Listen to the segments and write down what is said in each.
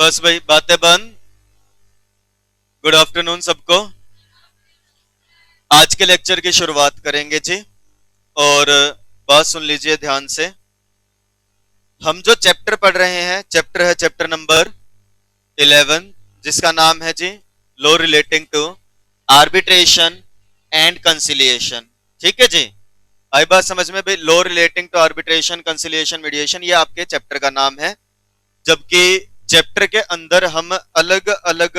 बस भाई बातें बंद। गुड आफ्टरनून सबको। आज के लेक्चर की शुरुआत करेंगे जी। और बात सुन लीजिए ध्यान से। हम जो चैप्टर पढ़ रहे हैं चैप्टर है चैप्टर नंबर 11, जिसका नाम है जी law relating to arbitration and conciliation. ठीक है जी। आई बात समझ में भाई। Law relating to arbitration conciliation mediation ये आपके चैप्टर का नाम है। जबकि चैप्टर के अंदर हम अलग अलग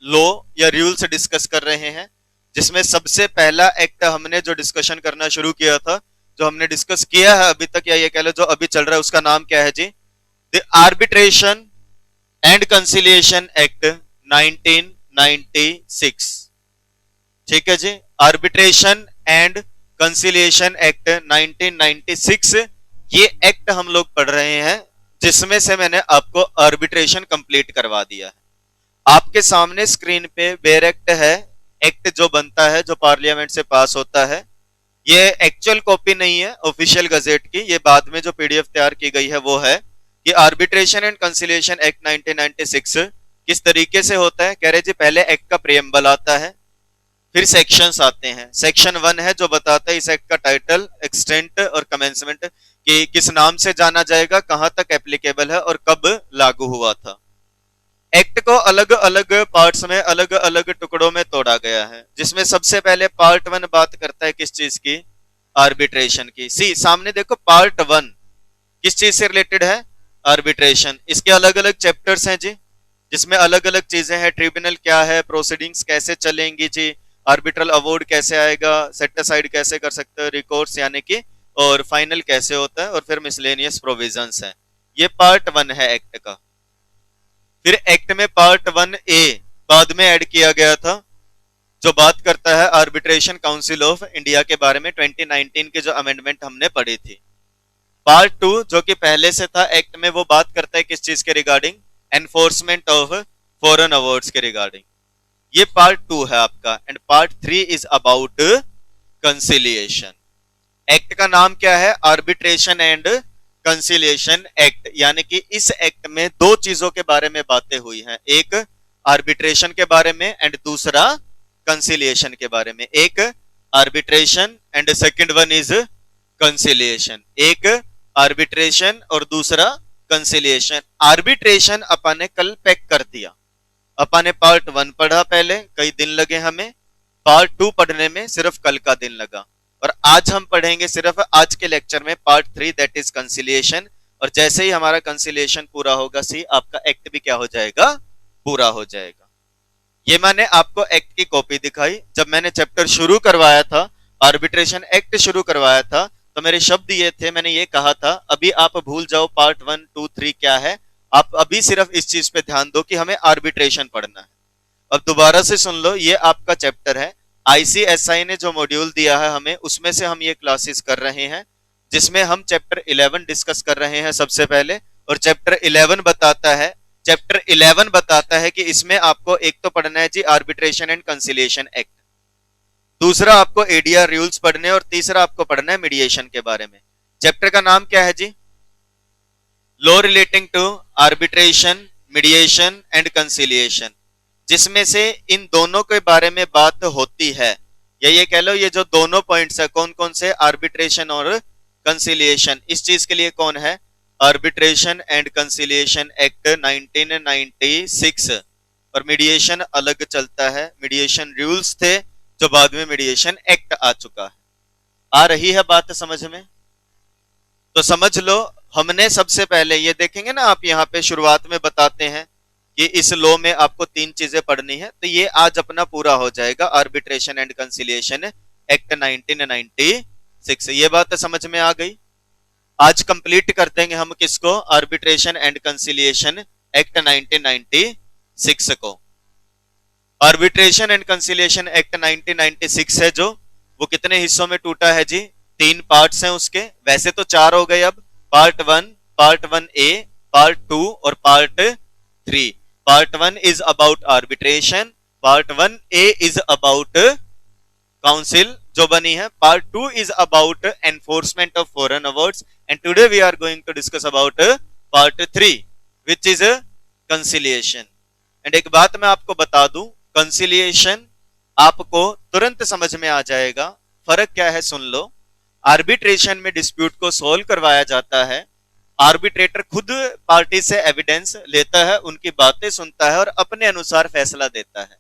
लॉ या रूल्स डिस्कस कर रहे हैं, जिसमें सबसे पहला एक्ट हमने जो डिस्कशन करना शुरू किया था, जो हमने डिस्कस किया है अभी तक, या ये कह लो जो अभी चल रहा है, उसका नाम क्या है जी? The arbitration and conciliation act 1996। ठीक है जी। आर्बिट्रेशन एंड कंसिलिएशन एक्ट 1996 ये एक्ट हम लोग पढ़ रहे हैं, जिसमें से मैंने आपको आर्बिट्रेशन कंप्लीट करवा दिया है। आपके सामने स्क्रीन पे बेयर एक्ट है, एक्ट जो बनता है, जो पार्लियामेंट से पास होता है। ये एक्चुअल कॉपी नहीं है ऑफिशियल गजेट की, ये बाद में जो पीडीएफ तैयार की गई है वो है। ये आर्बिट्रेशन एंड कंसिलिएशन एक्ट 1996 किस तरीके से होता है? कह रहे जी पहले एक्ट का प्रियम्बल आता है, फिर सेक्शंस आते हैं। सेक्शन 1 है जो बताता है इस एक्ट का टाइटल, एक्सटेंट और कमेंसमेंट, कि किस नाम से जाना जाएगा, कहां तक एप्लीकेबल है और कब लागू हुआ था। एक्ट को अलग अलग पार्ट्स में, अलग अलग टुकड़ों में तोड़ा गया है, जिसमें सबसे पहले पार्ट 1 बात करता है किस चीज की? आर्बिट्रेशन की। सी सामने देखो, पार्ट 1 किस चीज से रिलेटेड है? आर्बिट्रेशन। इसके अलग अलग चैप्टर्स हैं जी, जिसमें अलग अलग चीजें हैं। ट्रिब्यूनल क्या है, प्रोसीडिंग्स कैसे चलेंगी जी, आर्बिट्रल अवार्ड कैसे आएगा, सेट असाइड कैसे कर सकते हो, रिकोर्स यानी कि, और फाइनल कैसे होता है, और फिर मिसलेनियस प्रोविजंस है। ये पार्ट 1 है एक्ट का। फिर एक्ट में पार्ट 1A बाद में ऐड किया गया था, जो बात करता है आर्बिट्रेशन काउंसिल ऑफ इंडिया के बारे में। 2019 के जो अमेंडमेंट हमने पढ़ी थी। पार्ट 2 जो कि पहले से था एक्ट में, वो बात करता है किस चीज के regarding? Enforcement of foreign awards के रिगार्डिंग। ये पार्ट 2 है आपका। And part 3 is about conciliation. Act का नाम क्या है? Arbitration and conciliation act. यानी कि इस एक्ट में दो चीजों के बारे में बातें हुई हैं, एक आर्बिट्रेशन के बारे में एंड दूसरा कंसिलिएशन के बारे में। एक arbitration and second one is conciliation. एक आर्बिट्रेशन और दूसरा कंसिलिएशन। आर्बिट्रेशन अपन ने कल पैक कर दिया। अपन ने पार्ट 1 पढ़ा पहले, कई दिन लगे हमें। पार्ट 2 पढ़ने में सिर्फ कल का दिन लगा। और आज हम पढ़ेंगे सिर्फ आज के लेक्चर में पार्ट 3, दैट इज कंसिलिएशन। और जैसे ही हमारा कंसिलिएशन पूरा होगा, सी आपका एक्ट भी क्या हो जाएगा? पूरा हो जाएगा। ये मैंने आपको एक्ट की कॉपी दिखाई। जब मैंने चैप्टर शुरू करवाया था, आर्बिट्रेशन एक्ट शुरू करवाया था, तो मेरे शब्द ये थे, मैंने ये कहा था, अभी आप भूल जाओ पार्ट 1, 2, 3 क्या है। आप अभी सिर्फ इस चीज पे ध्यान दो कि हमें आर्बिट्रेशन पढ़ना है। अब दोबारा से सुन लो, ये आपका चैप्टर है। आईसीएसआई ने जो मॉड्यूल दिया है हमें, उसमें से हम ये क्लासेस कर रहे हैं, जिसमें हम चैप्टर 11 डिस्कस कर रहे हैं सबसे पहले। और चैप्टर 11 बताता है कि इसमें आपको एक तो पढ़ना है जी आर्बिट्रेशन एंड कंसिलिएशन एक्ट, दूसरा आपको एडीआर रूल्स पढ़ने, और तीसरा आपको पढ़ना है मीडिएशन के बारे में। चैप्टर का नाम क्या है जी? Law relating to arbitration, mediation and conciliation, जिसमें से इन दोनों के बारे में बात होती है। या ये कह लो, ये जो दोनों पॉइंट्स है, कौन कौन से? आर्बिट्रेशन और कंसिलिएशन। इस चीज के लिए कौन है? Arbitration and conciliation act 1996। और मीडिएशन अलग चलता है। मीडिएशन रूल्स थे, जो बाद में मीडिएशन एक्ट आ चुका है। आ रही है बात समझ में? तो समझ लो, हमने सबसे पहले ये देखेंगे ना, आप यहाँ पे शुरुआत में बताते हैं कि इस लॉ में आपको 3 चीजें पढ़नी है, तो ये आज अपना पूरा हो जाएगा, आर्बिट्रेशन एंड कंसिलिएशन एक्ट 1996। ये बात समझ में आ गई। आज कंप्लीट कर देंगे हम किसको? आर्बिट्रेशन एंड कंसिलिएशन एक्ट 1996 को। आर्बिट्रेशन एंड कंसिलिएशन एक्ट 1996 है जो, वो कितने हिस्सों में टूटा है जी? 3 पार्ट्स हैं उसके। वैसे तो 4 हो गए अब, पार्ट 1, पार्ट 1A, पार्ट 2 और part 3। Part 1 is about arbitration, part 1A is about council जो बनी है, part 2 is about enforcement of foreign awards, and today we are going to discuss about part 3 which is conciliation. And एक बात मैं आपको बता दूं, कंसिलिएशन आपको तुरंत समझ में आ जाएगा। फर्क क्या है सुन लो। आर्बिट्रेशन में डिस्प्यूट को सोल्व करवाया जाता है, आर्बिट्रेटर खुद पार्टी से एविडेंस लेता है, उनकी बातें सुनता है और अपने अनुसार फैसला देता है।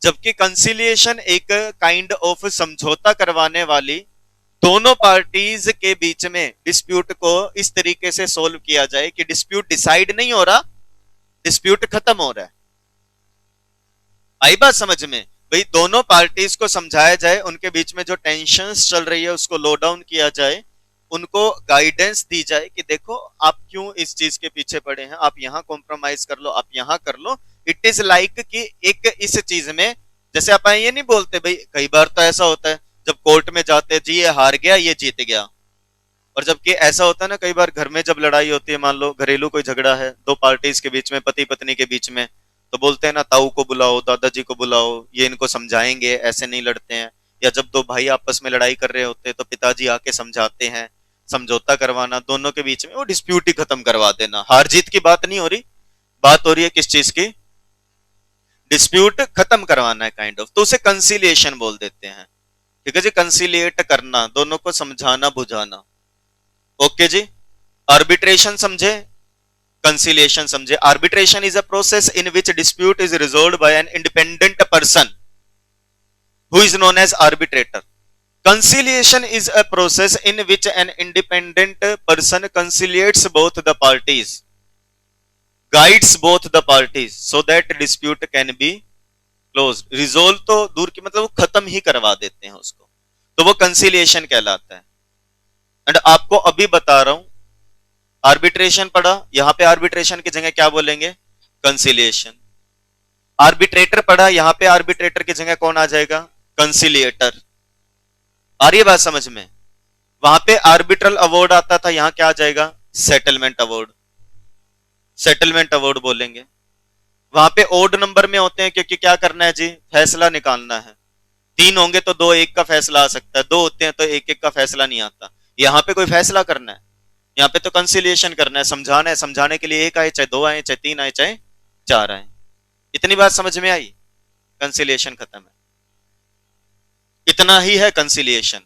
जबकि कंसिलिएशन एक काइंड ऑफ समझौता करवाने वाली, दोनों पार्टीज के बीच में डिस्प्यूट को इस तरीके से सोल्व किया जाए कि डिस्प्यूट डिसाइड नहीं हो रहा, डिस्प्यूट खत्म हो रहा है। आई बात समझ में? भाई दोनों पार्टीज को समझाया जाए, उनके बीच में जो टेंशन्स चल रही है उसको लो डाउन किया जाए, उनको गाइडेंस दी जाए कि देखो आप क्यों इस चीज के पीछे पड़े हैं, आप यहां कॉम्प्रोमाइज कर लो, आप यहां कर लो। इट इज लाइक कि एक इस चीज में, जैसे आप ये नहीं बोलते भाई, कई बार तो ऐसा होता है जब कोर्ट में जाते जी ये हार गया ये जीत गया, और जबकि ऐसा होता है ना कई बार घर में जब लड़ाई होती है, मान लो घरेलू कोई झगड़ा है दो पार्टीज के बीच में, पति पत्नी के बीच में, तो बोलते हैं ना ताऊ को बुलाओ, दादाजी को बुलाओ, ये इनको समझाएंगे, ऐसे नहीं लड़ते हैं। या जब दो भाई आपस में लड़ाई कर रहे होते हैं तो पिताजी आके समझाते हैं, समझौता करवाना दोनों के बीच में, वो डिस्प्यूट ही खत्म करवा देना। हार जीत की बात नहीं हो रही, बात हो रही है किस चीज की? डिस्प्यूट खत्म करवाना है काइंड ऑफ, तो उसे कंसिलिएशन बोल देते हैं। ठीक है जी, कंसिलिएट करना, दोनों को समझाना बुझाना। ओके जी, आर्बिट्रेशन समझे, कंसिलिएशन समझे। Arbitration is a process in which dispute is resolved by an independent person who is known as arbitrator. Conciliation is a process in which an independent person conciliates both the parties, guides both the parties so that dispute can be closed. Resolve तो दूर की मतलब वो खत्म ही करवा देते हैं उसको, तो वो conciliation कहलाता है। एंड आपको अभी बता रहा हूं, आर्बिट्रेशन पढ़ा, यहां पे आर्बिट्रेशन की जगह क्या बोलेंगे? कंसिलिएशन। आर्बिट्रेटर पढ़ा, यहां पे आर्बिट्रेटर की जगह कौन आ जाएगा? कंसिलिएटर। आ रही है बात समझ में? वहां पे आर्बिट्रल अवार्ड आता था, यहां क्या आ जाएगा? Settlement award. सेटलमेंट अवार्ड बोलेंगे। वहां पे ओड नंबर में होते हैं क्योंकि क्या करना है जी? फैसला निकालना है। तीन होंगे तो दो एक का फैसला आ सकता है, दो होते हैं तो एक एक का फैसला नहीं आता। यहां पे कोई फैसला करना है, यहाँ पे तो कंसिलिएशन करना है, समझाना है। समझाने के लिए एक आए, चाहे दो आए, चाहे तीन आए, चाहे चार आए। इतनी बात समझ में आई? कंसिलिएशन खत्म है, इतना ही है कंसिलिएशन।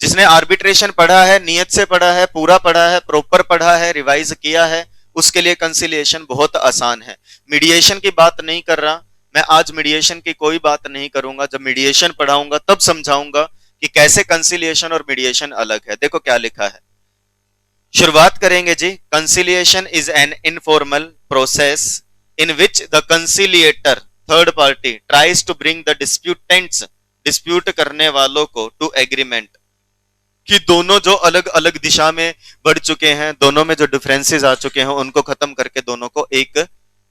जिसने आर्बिट्रेशन पढ़ा है, नियत से पढ़ा है, पूरा पढ़ा है, प्रॉपर पढ़ा है, रिवाइज किया है, उसके लिए कंसिलिएशन बहुत आसान है। मीडिएशन की बात नहीं कर रहा मैं आज, मीडिएशन की कोई बात नहीं करूंगा। जब मीडिएशन पढ़ाऊंगा तब समझाऊंगा कि कैसे कंसिलिएशन और मीडिएशन अलग है। देखो क्या लिखा है, शुरुआत करेंगे जी। Conciliation is an informal process in which the conciliator, third party, tries to bring the disputants, dispute करने वालों को, टू एग्रीमेंट, कि दोनों जो अलग अलग दिशा में बढ़ चुके हैं, दोनों में जो डिफरेंसेस आ चुके हैं, उनको खत्म करके दोनों को एक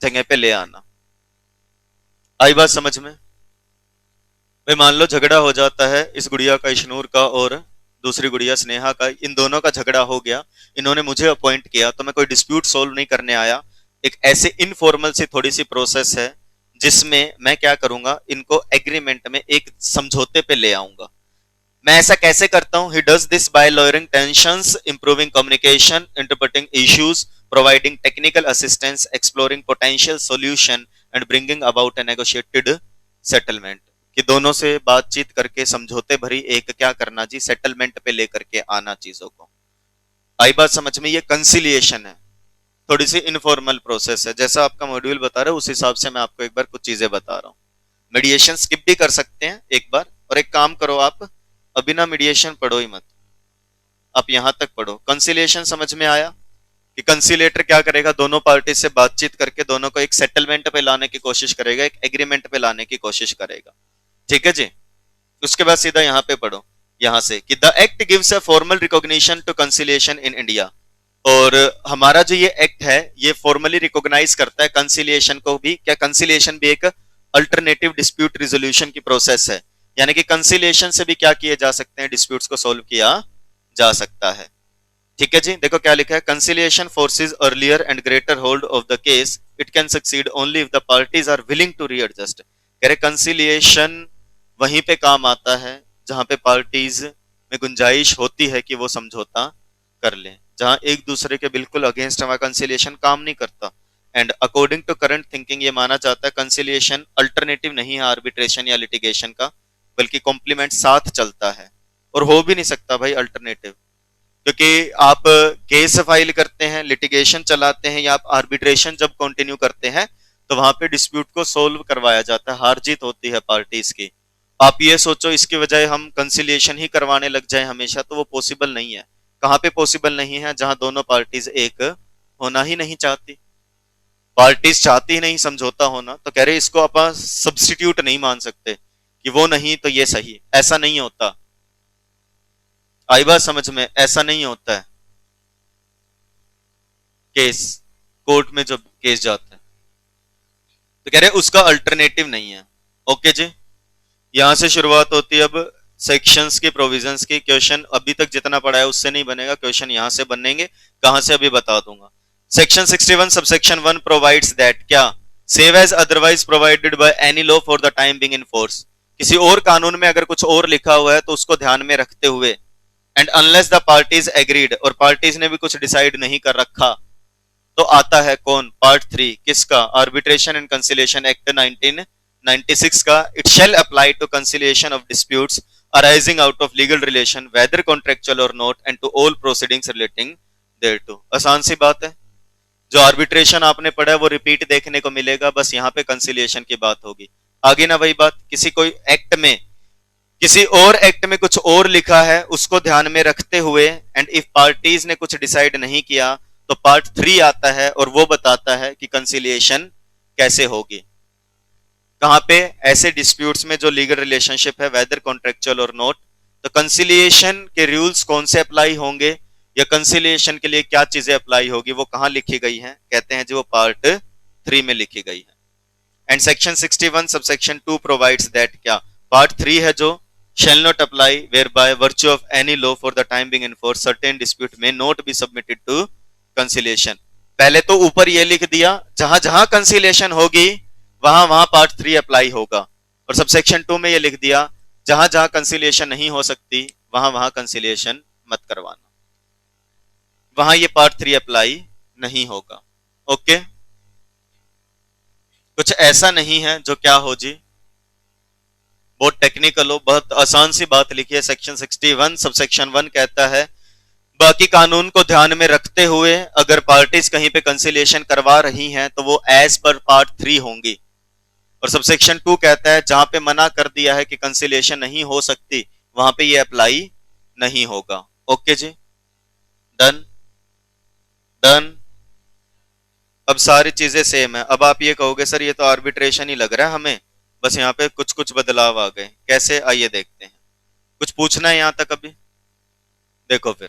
जगह पे ले आना। आई बात समझ में? भाई मान लो झगड़ा हो जाता है इस गुड़िया का, इश्नूर का, और दूसरी गुड़िया स्नेहा का, इन दोनों का झगड़ा हो गया, इन्होंने मुझे अपॉइंट किया, तो मैं कोई डिस्प्यूट सोल्व नहीं करने आया। एक ऐसे इनफॉर्मल सी थोड़ी सी प्रोसेस है जिसमें मैं क्या करूंगा, इनको एग्रीमेंट में, एक समझौते पे ले आऊंगा। मैं ऐसा कैसे करता हूं? He does this by lawyering tensions, improving communication, interpreting issues, providing technical assistance, exploring potential solution and bringing about A negotiated settlement. कि दोनों से बातचीत करके समझौते भरी एक क्या करना जी? सेटलमेंट पे लेकर के आना चीजों को। आई बात समझ में? ये कंसिलिएशन है, थोड़ी सी इनफॉर्मल प्रोसेस है। जैसा आपका मॉड्यूल बता रहा है उस हिसाब से मैं आपको एक बार कुछ चीजें बता रहा हूँ। मीडिएशन स्किप भी कर सकते हैं एक बार, और एक काम करो आप, अभी ना मीडिएशन पढ़ो ही मत, आप यहां तक पढ़ो। कंसिलिएशन समझ में आया कि कंसिलेटर क्या करेगा? दोनों पार्टी से बातचीत करके दोनों को एक सेटलमेंट पे लाने की कोशिश करेगा, एक एग्रीमेंट पे लाने की कोशिश करेगा। ठीक है जी? उसके बाद सीधा यहां पे पढ़ो, यहां से कि the act gives a formal recognition to conciliation in India. और हमारा जो ये एक्ट है ये फॉर्मली रिकॉग्नाइज करता है कंसिलिएशन को भी। क्या? कंसिलिएशन भी एक अल्टरनेटिव डिस्प्यूट रिजोल्यूशन की प्रोसेस है, यानी कि कंसिलिएशन से भी क्या किए जा सकते हैं? डिस्प्यूट्स को सोल्व किया जा सकता है। ठीक है जी? देखो क्या लिखा है, conciliation forces earlier and greater hold of the case, it can succeed only if the parties are willing to readjust. कह रहे कंसिलिएशन वहीं पे काम आता है जहां पे पार्टीज में गुंजाइश होती है कि वो समझौता कर लें। जहां एक दूसरे के बिल्कुल अगेंस्ट हमारा कंसिलिएशन काम नहीं करता। And according to current thinking ये माना जाता है कंसिलिएशन अल्टरनेटिव नहीं है आर्बिट्रेशन या लिटिगेशन का, बल्कि कॉम्प्लीमेंट साथ चलता है और हो भी नहीं सकता भाई अल्टरनेटिव, क्योंकि आप केस फाइल करते हैं, लिटिगेशन चलाते हैं या आप आर्बिट्रेशन जब कंटिन्यू करते हैं तो वहां पे डिस्प्यूट को सोल्व करवाया जाता है, हार जीत होती है पार्टीज की। आप ये सोचो इसकी बजाय हम कंसिलिएशन ही करवाने लग जाए हमेशा, तो वो पॉसिबल नहीं है। कहाँ पे पॉसिबल नहीं है? जहां दोनों पार्टीज एक होना ही नहीं चाहती, पार्टीज चाहती ही नहीं समझौता होना, तो कह रहे इसको अपन सब्स्टिट्यूट नहीं मान सकते कि वो नहीं तो ये सही, ऐसा नहीं होता। आई बात समझ में? ऐसा नहीं होता है। केस कोर्ट में जब केस जाता है तो कह रहे उसका अल्टरनेटिव नहीं है। ओके जी, यहां से शुरुआत होती है अब सेक्शंस की, प्रोविजंस की। क्वेश्चन अभी तक जितना पढ़ा है उससे नहीं बनेगा, क्वेश्चन यहां से बनेंगे। कहां से अभी बता दूंगा। सेक्शन 61 सबसेक्शन 1 प्रोवाइड्स दैट क्या save as otherwise provided by any law for the time being in force. किसी और कानून में अगर कुछ और लिखा हुआ है तो उसको ध्यान में रखते हुए, and unless the parties agreed, और पार्टीज ने भी कुछ डिसाइड नहीं कर रखा, तो आता है कौन? पार्ट 3 किसका? आर्बिट्रेशन एंड कंसिलिएशन एक्ट 1996 का। It shall apply to conciliation of disputes arising out of legal relation whether contractual or not and to all proceedings relating thereto. आसान सी बात है, जो आर्बिट्रेशन आपने पढ़ा है वो रिपीट देखने को मिलेगा, बस यहाँ पे कंसिलिएशन की बात होगी। आगे ना वही बात, किसी कोई एक्ट में, किसी और एक्ट में कुछ और लिखा है उसको ध्यान में रखते हुए, एंड इफ पार्टीज ने कुछ डिसाइड नहीं किया तो पार्ट 3 आता है और वो बताता है कि कंसिलिएशन कैसे होगी। कहां पे? ऐसे डिस्प्यूट्स में जो लीगल रिलेशनशिप है वेदर कॉन्ट्रेक्चुअल और नॉट, तो कंसिलिएशन के रूल्स कौन से अप्लाई होंगे या कंसिलिएशन के लिए क्या चीजें अप्लाई होगी, वो कहां लिखी गई है? कहते हैं जी वो पार्ट 3 में लिखी गई है। And section 61 subsection 2 provides that क्या पार्ट 3 है जो shall not apply whereby virtue of any law for the time being enforced certain dispute may not be submitted to conciliation। पहले तो ऊपर ये लिख दिया जहां जहां कंसिलिएशन होगी वहां वहां पार्ट 3 अप्लाई होगा, और सबसेक्शन 2 में ये लिख दिया जहां जहां कंसिलिएशन नहीं हो सकती वहां वहां कंसिलिएशन मत करवाना, वहां ये पार्ट 3 अप्लाई नहीं होगा। ओके, कुछ ऐसा नहीं है जो क्या हो जी बहुत टेक्निकल हो, बहुत आसान सी बात लिखी है। सेक्शन 61 सबसेक्शन 1 कहता है बाकी कानून को ध्यान में रखते हुए अगर पार्टीज कहीं पे कंसिलिएशन करवा रही हैं तो वो एज पर पार्ट 3 होंगी, और सबसेक्शन 2 कहता है जहां पे मना कर दिया है कि कंसिलिएशन नहीं हो सकती वहां पे ये अप्लाई नहीं होगा। ओके जी, डन डन। अब सारी चीजें सेम है। अब आप ये कहोगे सर ये तो आर्बिट्रेशन ही लग रहा है हमें, बस यहाँ पे कुछ कुछ बदलाव आ गए, कैसे? आइए देखते हैं। कुछ पूछना है यहां तक अभी? देखो फिर,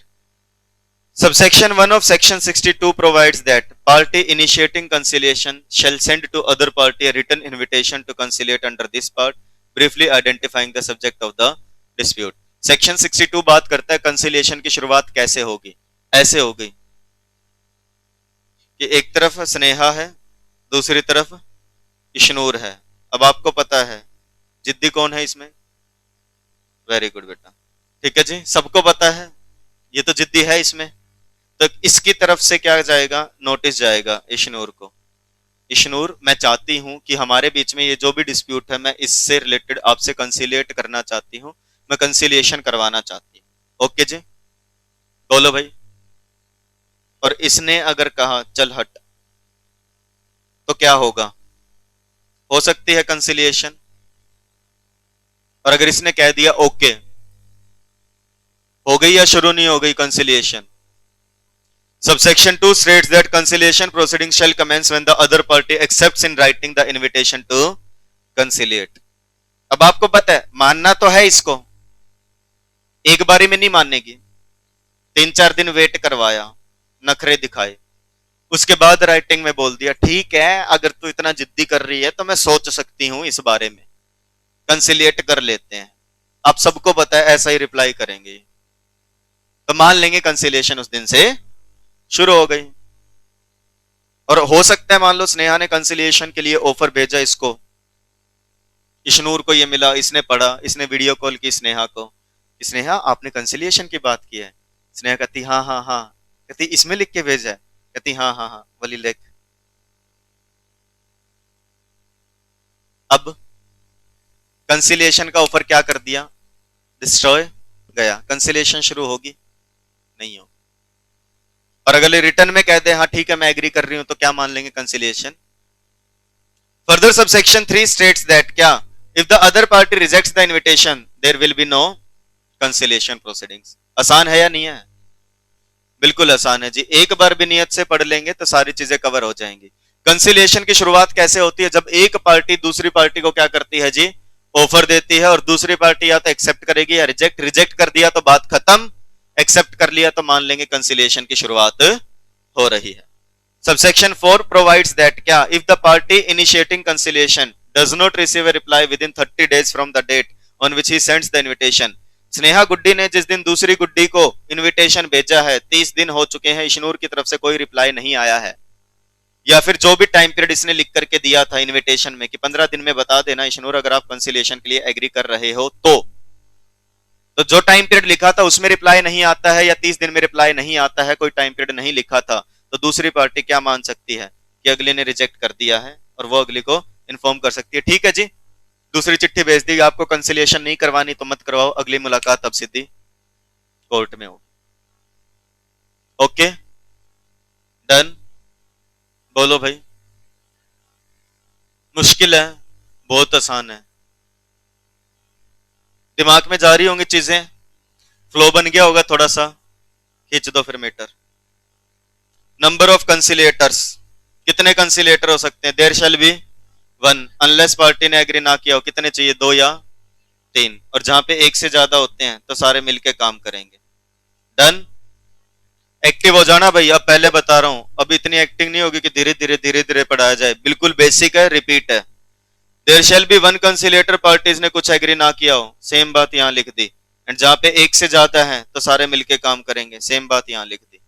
subsection 1 of section 62 provides that party initiating conciliation shall send to other party a written invitation to conciliate under this part, briefly identifying the subject of the dispute। Section 62 बात करता है कंसिलिएशन की शुरुआत कैसे होगी। ऐसे होगी कि एक तरफ स्नेहा है, दूसरी तरफ इशनूर है। अब आपको पता है जिद्दी कौन है इसमें? वेरी गुड बेटा, ठीक है जी, सबको पता है ये तो जिद्दी है इसमें। तो इसकी तरफ से क्या जाएगा? नोटिस जाएगा इशनूर को। इशनूर, मैं चाहती हूं कि हमारे बीच में ये जो भी डिस्प्यूट है मैं इससे रिलेटेड आपसे कंसिलिएट करना चाहती हूं, मैं कंसिलिएशन करवाना चाहती हूं। ओके जी, बोलो भाई। और इसने अगर कहा चल हट, तो क्या होगा? हो सकती है कंसिलिएशन। और अगर इसने कह दिया ओके, हो गई या शुरू नहीं हो गई conciliation? Subsection 2 states that conciliation proceedings shall commence when the other party accepts in writing the invitation to conciliate। अब आपको पता है मानना तो है इसको, एक बारी में नहीं मानेगी, 3-4 दिन वेट करवाया, नखरे दिखाए, उसके बाद राइटिंग में बोल दिया ठीक है अगर तू इतना जिद्दी कर रही है तो मैं सोच सकती हूं इस बारे में, कंसिलिएट कर लेते हैं। आप सबको पता है ऐसा ही रिप्लाई करेंगे, तो मान लेंगे कंसिलिएशन उस दिन से शुरू हो गई। और हो सकता है मान लो स्नेहा ने कंसिलिएशन के लिए ऑफर भेजा इसको, इशनूर को ये मिला, इसने पढ़ा, इसने वीडियो कॉल की स्नेहा को, स्नेहा आपने कंसिलिएशन की बात की है? स्नेहा कहती हाँ हाँ हाँ, कहती इसमें लिख के भेजा है? कहती हाँ हाँ हाँ, वली लिख। अब कंसिलिएशन का ऑफर क्या कर दिया, डिस्ट्रॉय गया, कंसिलिएशन शुरू होगी नहीं होगी। और अगर रिटर्न में कह दे हाँ ठीक है मैं एग्री कर रही हूं तो क्या मान लेंगे, conciliation. Further subsection 3 states that क्या, if the other party rejects the invitation there will be no conciliation proceedings. आसान है या नहीं है, बिल्कुल आसान है जी, एक बार भी नियत से पढ़ लेंगे तो सारी चीजें कवर हो जाएंगी। कंसिलिएशन की शुरुआत कैसे होती है, जब एक पार्टी दूसरी पार्टी को क्या करती है जी, ऑफर देती है और दूसरी पार्टी या तो एक्सेप्ट करेगी या रिजेक्ट, रिजेक्ट कर दिया तो बात खत्म, एक्सेप्ट कर लिया तो मान लेंगे कंसिलिएशन की शुरुआत हो रही है। सबसेक्शन 4 प्रोवाइड्स दैट क्या, if the party initiating conciliation does not receive a reply within 30 days from the date on which he sends the invitation. Sneha Guddi ने जिस दिन दूसरी गुड्डी को इनविटेशन भेजा है 30 दिन हो चुके हैं, इशनूर की तरफ से कोई रिप्लाई नहीं आया है, या फिर जो भी टाइम पीरियड इसने लिख करके दिया था इनविटेशन में कि 15 दिन में बता देना इशनूर अगर आप कंसिलिएशन के लिए एग्री कर रहे हो तो जो टाइम पीरियड लिखा था उसमें रिप्लाई नहीं आता है या 30 दिन में रिप्लाई नहीं आता है, कोई टाइम पीरियड नहीं लिखा था, तो दूसरी पार्टी क्या मान सकती है कि अगले ने रिजेक्ट कर दिया है और वो अगले को इन्फॉर्म कर सकती है, ठीक है जी दूसरी चिट्ठी भेज दी, आपको कंसिलिएशन नहीं करवानी तो मत करवाओ, अगली मुलाकात अब सीधी कोर्ट में होगी। ओके डन, बोलो भाई, मुश्किल है, बहुत आसान है, दिमाग में जा रही होंगी चीजें, फ्लो बन गया होगा, थोड़ा सा खींच दो फिर मीटर। नंबर ऑफ कंसिलिएटर्स, कितने कंसिलिएटर हो सकते हैं, there shall be 1 unless party ने एग्री ना किया हो, कितने चाहिए 2 या 3, और जहां पे एक से ज्यादा होते हैं तो सारे मिलके काम करेंगे। डन, एक्टिव हो जाना भाई, अब पहले बता रहा हूं, अब इतनी एक्टिंग नहीं होगी कि धीरे धीरे पढ़ाया जाए, बिल्कुल बेसिक है, रिपीट है। देयर शैल बी 1 कंसिलिएटर, पार्टीज ने कुछ एग्री ना किया हो, सेम बात यहां लिख दी, एंड जहां पे एक से ज्यादा है तो सारे मिलके काम करेंगे, सेम बात यहां लिख दी।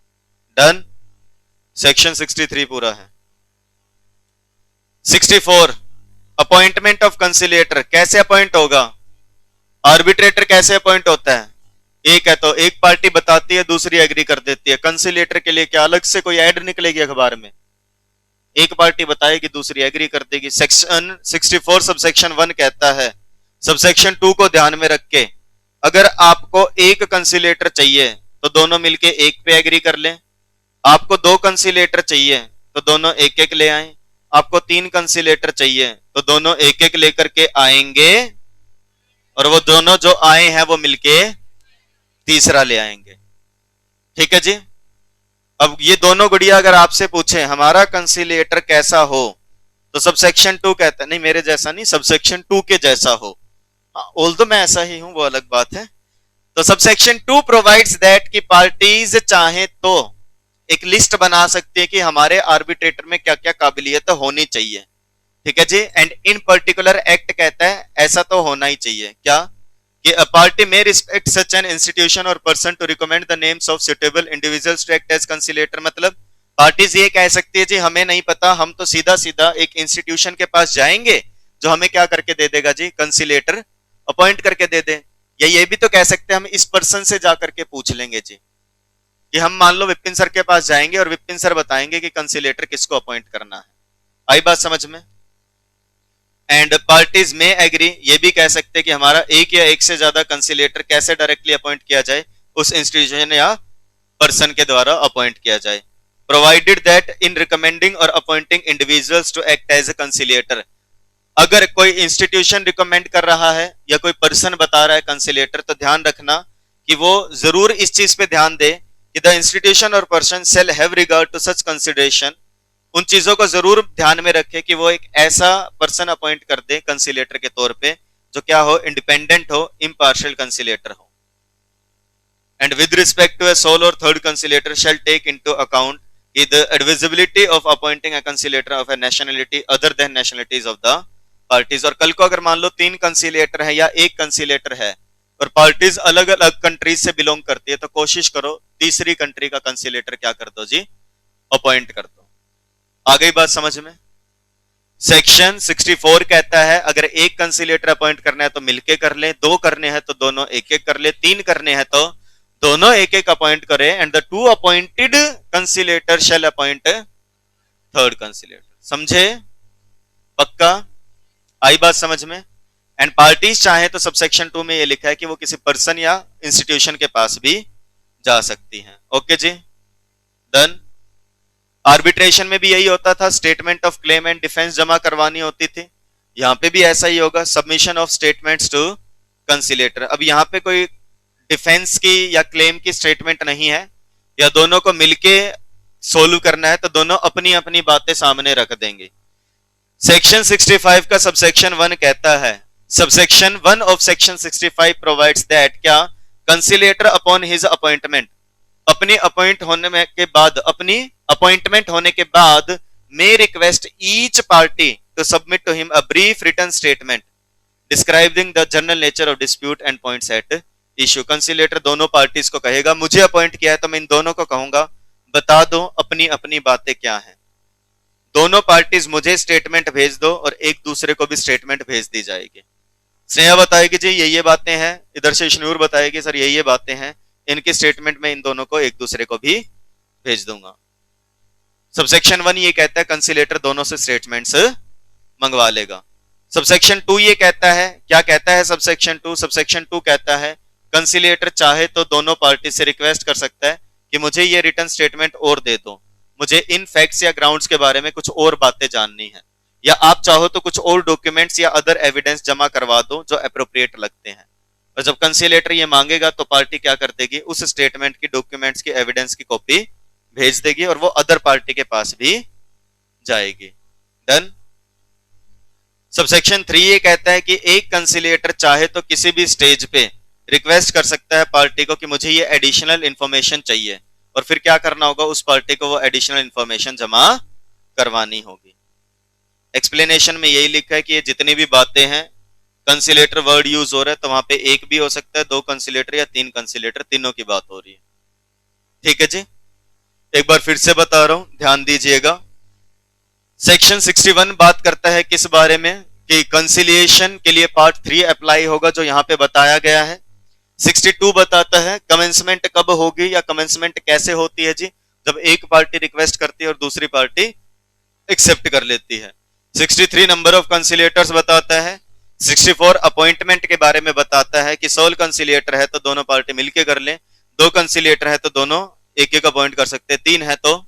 डन, सेक्शन 63 पूरा है। 64 अपॉइंटमेंट ऑफ कंसिलिएटर, कैसे अपॉइंट होगा, आर्बिट्रेटर कैसे अपॉइंट होता है, एक है तो एक पार्टी बताती है दूसरी एग्री कर देती है, कंसिलिएटर के लिए क्या अलग से कोई ऐड निकलेगी अखबार में, एक पार्टी बताएगी दूसरी एग्री कर देगी। सेक्शन 64 सबसेक्शन 1 कहता है, सबसेक्शन 2 को ध्यान में रख के अगर आपको एक कंसिलिएटर चाहिए तो दोनों मिलके एक पे एग्री कर लें, आपको 2 कंसिलिएटर चाहिए तो दोनों एक एक ले आए, आपको 3 कंसिलिएटर चाहिए तो दोनों एक एक लेकर के आएंगे, और वो दोनों जो आए हैं वो मिलके तीसरा ले आएंगे, ठीक है जी। अब ये दोनों गुड़िया अगर आपसे पूछे हमारा कंसिलिएटर कैसा हो, तो सबसेक्शन 2 कहता है नहीं मेरे जैसा नहीं, सबसेक्शन 2 के जैसा हो, ऑल्दो मैं ऐसा ही हूं वो अलग बात है। तो सबसेक्शन 2 प्रोवाइड्स दैट कि पार्टीज चाहे तो एक लिस्ट बना सकती है कि हमारे आर्बिट्रेटर में क्या क्या काबिलियत होनी चाहिए, ठीक है जी, एंड इन पर्टिकुलर एक्ट कहता है ऐसा तो होना ही चाहिए, क्या कि a party may respect such an institution or person to recommend the names of suitable individuals to act as conciliator। मतलब पार्टीज ये कह सकती है जी हमें नहीं पता, हम तो सीधा सीधा एक इंस्टीट्यूशन के पास जाएंगे जो हमें क्या करके दे देगा जी, कंसिलिएटर अपॉइंट करके दे दे, या ये भी तो कह सकते हैं हम इस पर्सन से जाकर के पूछ लेंगे जी, कि हम मान लो विपिन सर के पास जाएंगे और विपिन सर बताएंगे कि कंसिलिएटर किसको अपॉइंट करना है, आई बात समझ में। एंड पार्टीज में एग्री, ये भी कह सकते हैं कि हमारा एक या एक से ज्यादा कंसिलिएटर कैसे डायरेक्टली अपॉइंट किया जाए, उस इंस्टीट्यूशन या पर्सन के द्वारा अपॉइंट किया जाए, provided that in recommending or appointing individuals to act as a conciliator. अगर कोई इंस्टीट्यूशन रिकमेंड कर रहा है या कोई पर्सन बता रहा है कंसिलिएटर, तो ध्यान रखना कि वो जरूर इस चीज पे ध्यान दे कि द इंस्टीट्यूशन और person shall have regard to such consideration, उन चीजों को जरूर ध्यान में रखे कि वो एक ऐसा पर्सन अपॉइंट कर दे कंसिलिएटर के तौर पे जो क्या हो, इंडिपेंडेंट हो, इम्पार्शियल कंसिलिएटर हो। And with respect to a sole or third conciliator shall take into account the advisability of appointing a conciliator of a nationality other than nationalities of the parties. और कल को अगर मान लो 3 कंसिलिएटर है या एक कंसिलिएटर है और पार्टीज अलग अलग कंट्रीज से बिलोंग करती है, तो कोशिश करो तीसरी कंट्री का कंसिलिएटर क्या कर दो जी, अपॉइंट कर दो। आ गई बात समझ में। सेक्शन 64 कहता है अगर एक कंसिलिएटर अपॉइंट करना है तो मिलके कर ले, 2 करने हैं तो दोनों एक एक कर ले, 3 करने हैं तो दोनों एक एक अपॉइंट करे, and the 2 appointed conciliator shall appoint third conciliator. समझे, पक्का। आई बात समझ में? एंड पार्टीज चाहे तो सबसेक्शन 2 में ये लिखा है कि वो किसी पर्सन या इंस्टीट्यूशन के पास भी जा सकती हैं। ओके जी, डन। आर्बिट्रेशन में भी यही होता था, statement of claim and defence जमा करवानी होती थी। यहां पे भी ऐसा ही होगा, सबमिशन ऑफ स्टेटमेंट्स टू कंसिलेटर। अब यहां पे कोई डिफेंस की या क्लेम की स्टेटमेंट नहीं है, या दोनों को मिलके सोल्व करना है, तो दोनों अपनी अपनी बातें सामने रख देंगे। सेक्शन 65 का सबसेक्शन 1 कहता है, subsection 1 of section 65 provides that क्या, कंसिलेटर अपॉन हिज अपॉइंटमेंट, अपनी अपॉइंट होने के बाद, अपनी अपॉइंटमेंट होने के बाद, may request each party to submit to him a brief written statement describing the general nature of dispute and points at issue। कंसिलेटर दोनों पार्टीज को कहेगा, मुझे अपॉइंट किया है तो मैं इन दोनों को कहूंगा बता दो अपनी अपनी बातें क्या हैं। दोनों पार्टीज मुझे स्टेटमेंट भेज दो और एक दूसरे को भी स्टेटमेंट भेज दी जाएगी। स्नेहा बताएगी जी ये बातें हैं, इधर से इश्नूर बताएगी सर ये बातें हैं, इनके स्टेटमेंट में इन दोनों को एक दूसरे को भी भेज दूंगा। सबसेक्शन 1 ये कहता है कंसिलेटर दोनों से स्टेटमेंट्स मंगवा लेगा। सबसेक्शन 2 ये कहता है, क्या कहता है सबसेक्शन 2? सबसेक्शन 2 कहता है कंसिलेटर चाहे तो दोनों पार्टी से रिक्वेस्ट कर सकता है कि मुझे ये रिटर्न स्टेटमेंट और दे दो, मुझे इन फैक्ट्स या ग्राउंड्स के बारे में कुछ और बातें जाननी है, या आप चाहो तो कुछ और डॉक्यूमेंट्स या अदर एविडेंस जमा करवा दो जो अप्रोप्रिएट लगते हैं। और जब कंसिलेटर ये मांगेगा तो पार्टी क्या कर देगी, उस स्टेटमेंट की, डॉक्यूमेंट्स की, एविडेंस की कॉपी भेज देगी और वो अदर पार्टी के पास भी जाएगी। डन। सबसेक्शन 3 ये कहता है कि एक कंसिलेटर चाहे तो किसी भी स्टेज पे रिक्वेस्ट कर सकता है पार्टी को कि मुझे ये एडिशनल इंफॉर्मेशन चाहिए, और फिर क्या करना होगा, उस पार्टी को वो एडिशनल इंफॉर्मेशन जमा करवानी होगी। एक्सप्लेनेशन में यही लिखा है कि ये जितनी भी बातें हैं, कंसिलेटर वर्ड यूज हो रहा है तो वहां पे एक भी हो सकता है, 2 कंसिलेटर या 3 कंसिलेटर, तीनों की बात हो रही है। ठीक है जी, एक बार फिर से बता रहा हूं, ध्यान दीजिएगा। सेक्शन 61 बात करता है किस बारे में, कि कंसिलिएशन के लिए पार्ट 3 अप्लाई होगा जो यहां पे बताया गया है। 62 बताता है कमेंसमेंट कब होगी या कमेंसमेंट कैसे होती है जी, जब एक पार्टी रिक्वेस्ट करती है और दूसरी पार्टी एक्सेप्ट कर लेती है। 63 नंबर ऑफ कंसिलिएटर्स बताता है। 64 अपॉइंटमेंट के बारे में बताता है कि सोल कंसिलिएटर है तो दोनों पार्टी मिलके कर लें, 2 कंसिलिएटर है तो दोनों एक एक अपॉइंट कर सकते हैं, 3 है तो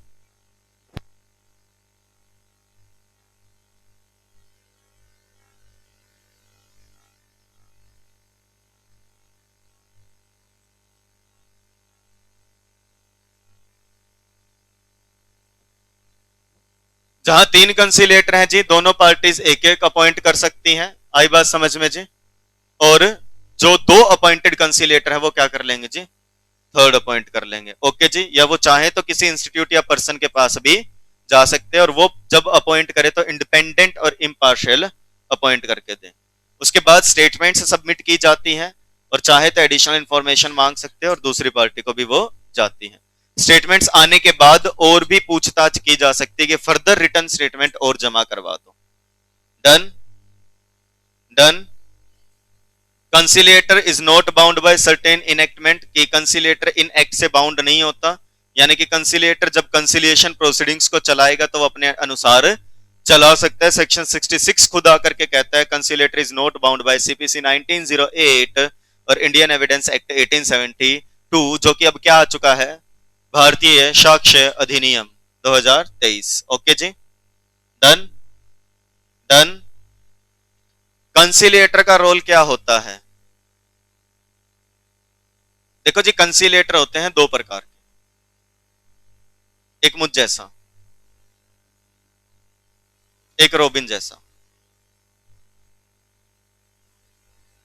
जहां 3 कंसिलेटर हैं जी, दोनों पार्टीज एक एक अपॉइंट कर सकती हैं। आई बात समझ में जी? और जो 2 अपॉइंटेड कंसिलेटर है वो क्या कर लेंगे जी, 3rd अपॉइंट कर लेंगे। ओके जी, या वो चाहे तो किसी इंस्टीट्यूट या पर्सन के पास भी जा सकते हैं, और वो जब अपॉइंट करे तो इंडिपेंडेंट और इम्पार्शियल अपॉइंट करके दें। उसके बाद स्टेटमेंट्स सबमिट की जाती हैं, और चाहे तो एडिशनल इंफॉर्मेशन मांग सकते हैं और दूसरी पार्टी को भी वो जाती है। स्टेटमेंट्स आने के बाद और भी पूछताछ की जा सकती है कि फर्दर रिटर्न स्टेटमेंट और जमा करवा दो। Done. Done. Conciliator is not bound by certain enactment, कि कंसिलेटर इन एक्ट से बाउंड नहीं होता, यानी कि कंसिलेटर जब कंसिलिएशन प्रोसीडिंग्स को चलाएगा तो वो अपने अनुसार चला सकता है। सेक्शन 66 खुद आकर के कहता है conciliator is not bound by CPC 1908 और इंडियन एविडेंस एक्ट 1872, जो कि अब क्या आ चुका है, भारतीय साक्ष्य अधिनियम 2023। ओके जी, डन। डन। कंसिलेटर का रोल क्या होता है? देखो जी, कंसिलेटर होते हैं 2 प्रकार के, एक मुझ जैसा, एक रोबिन जैसा।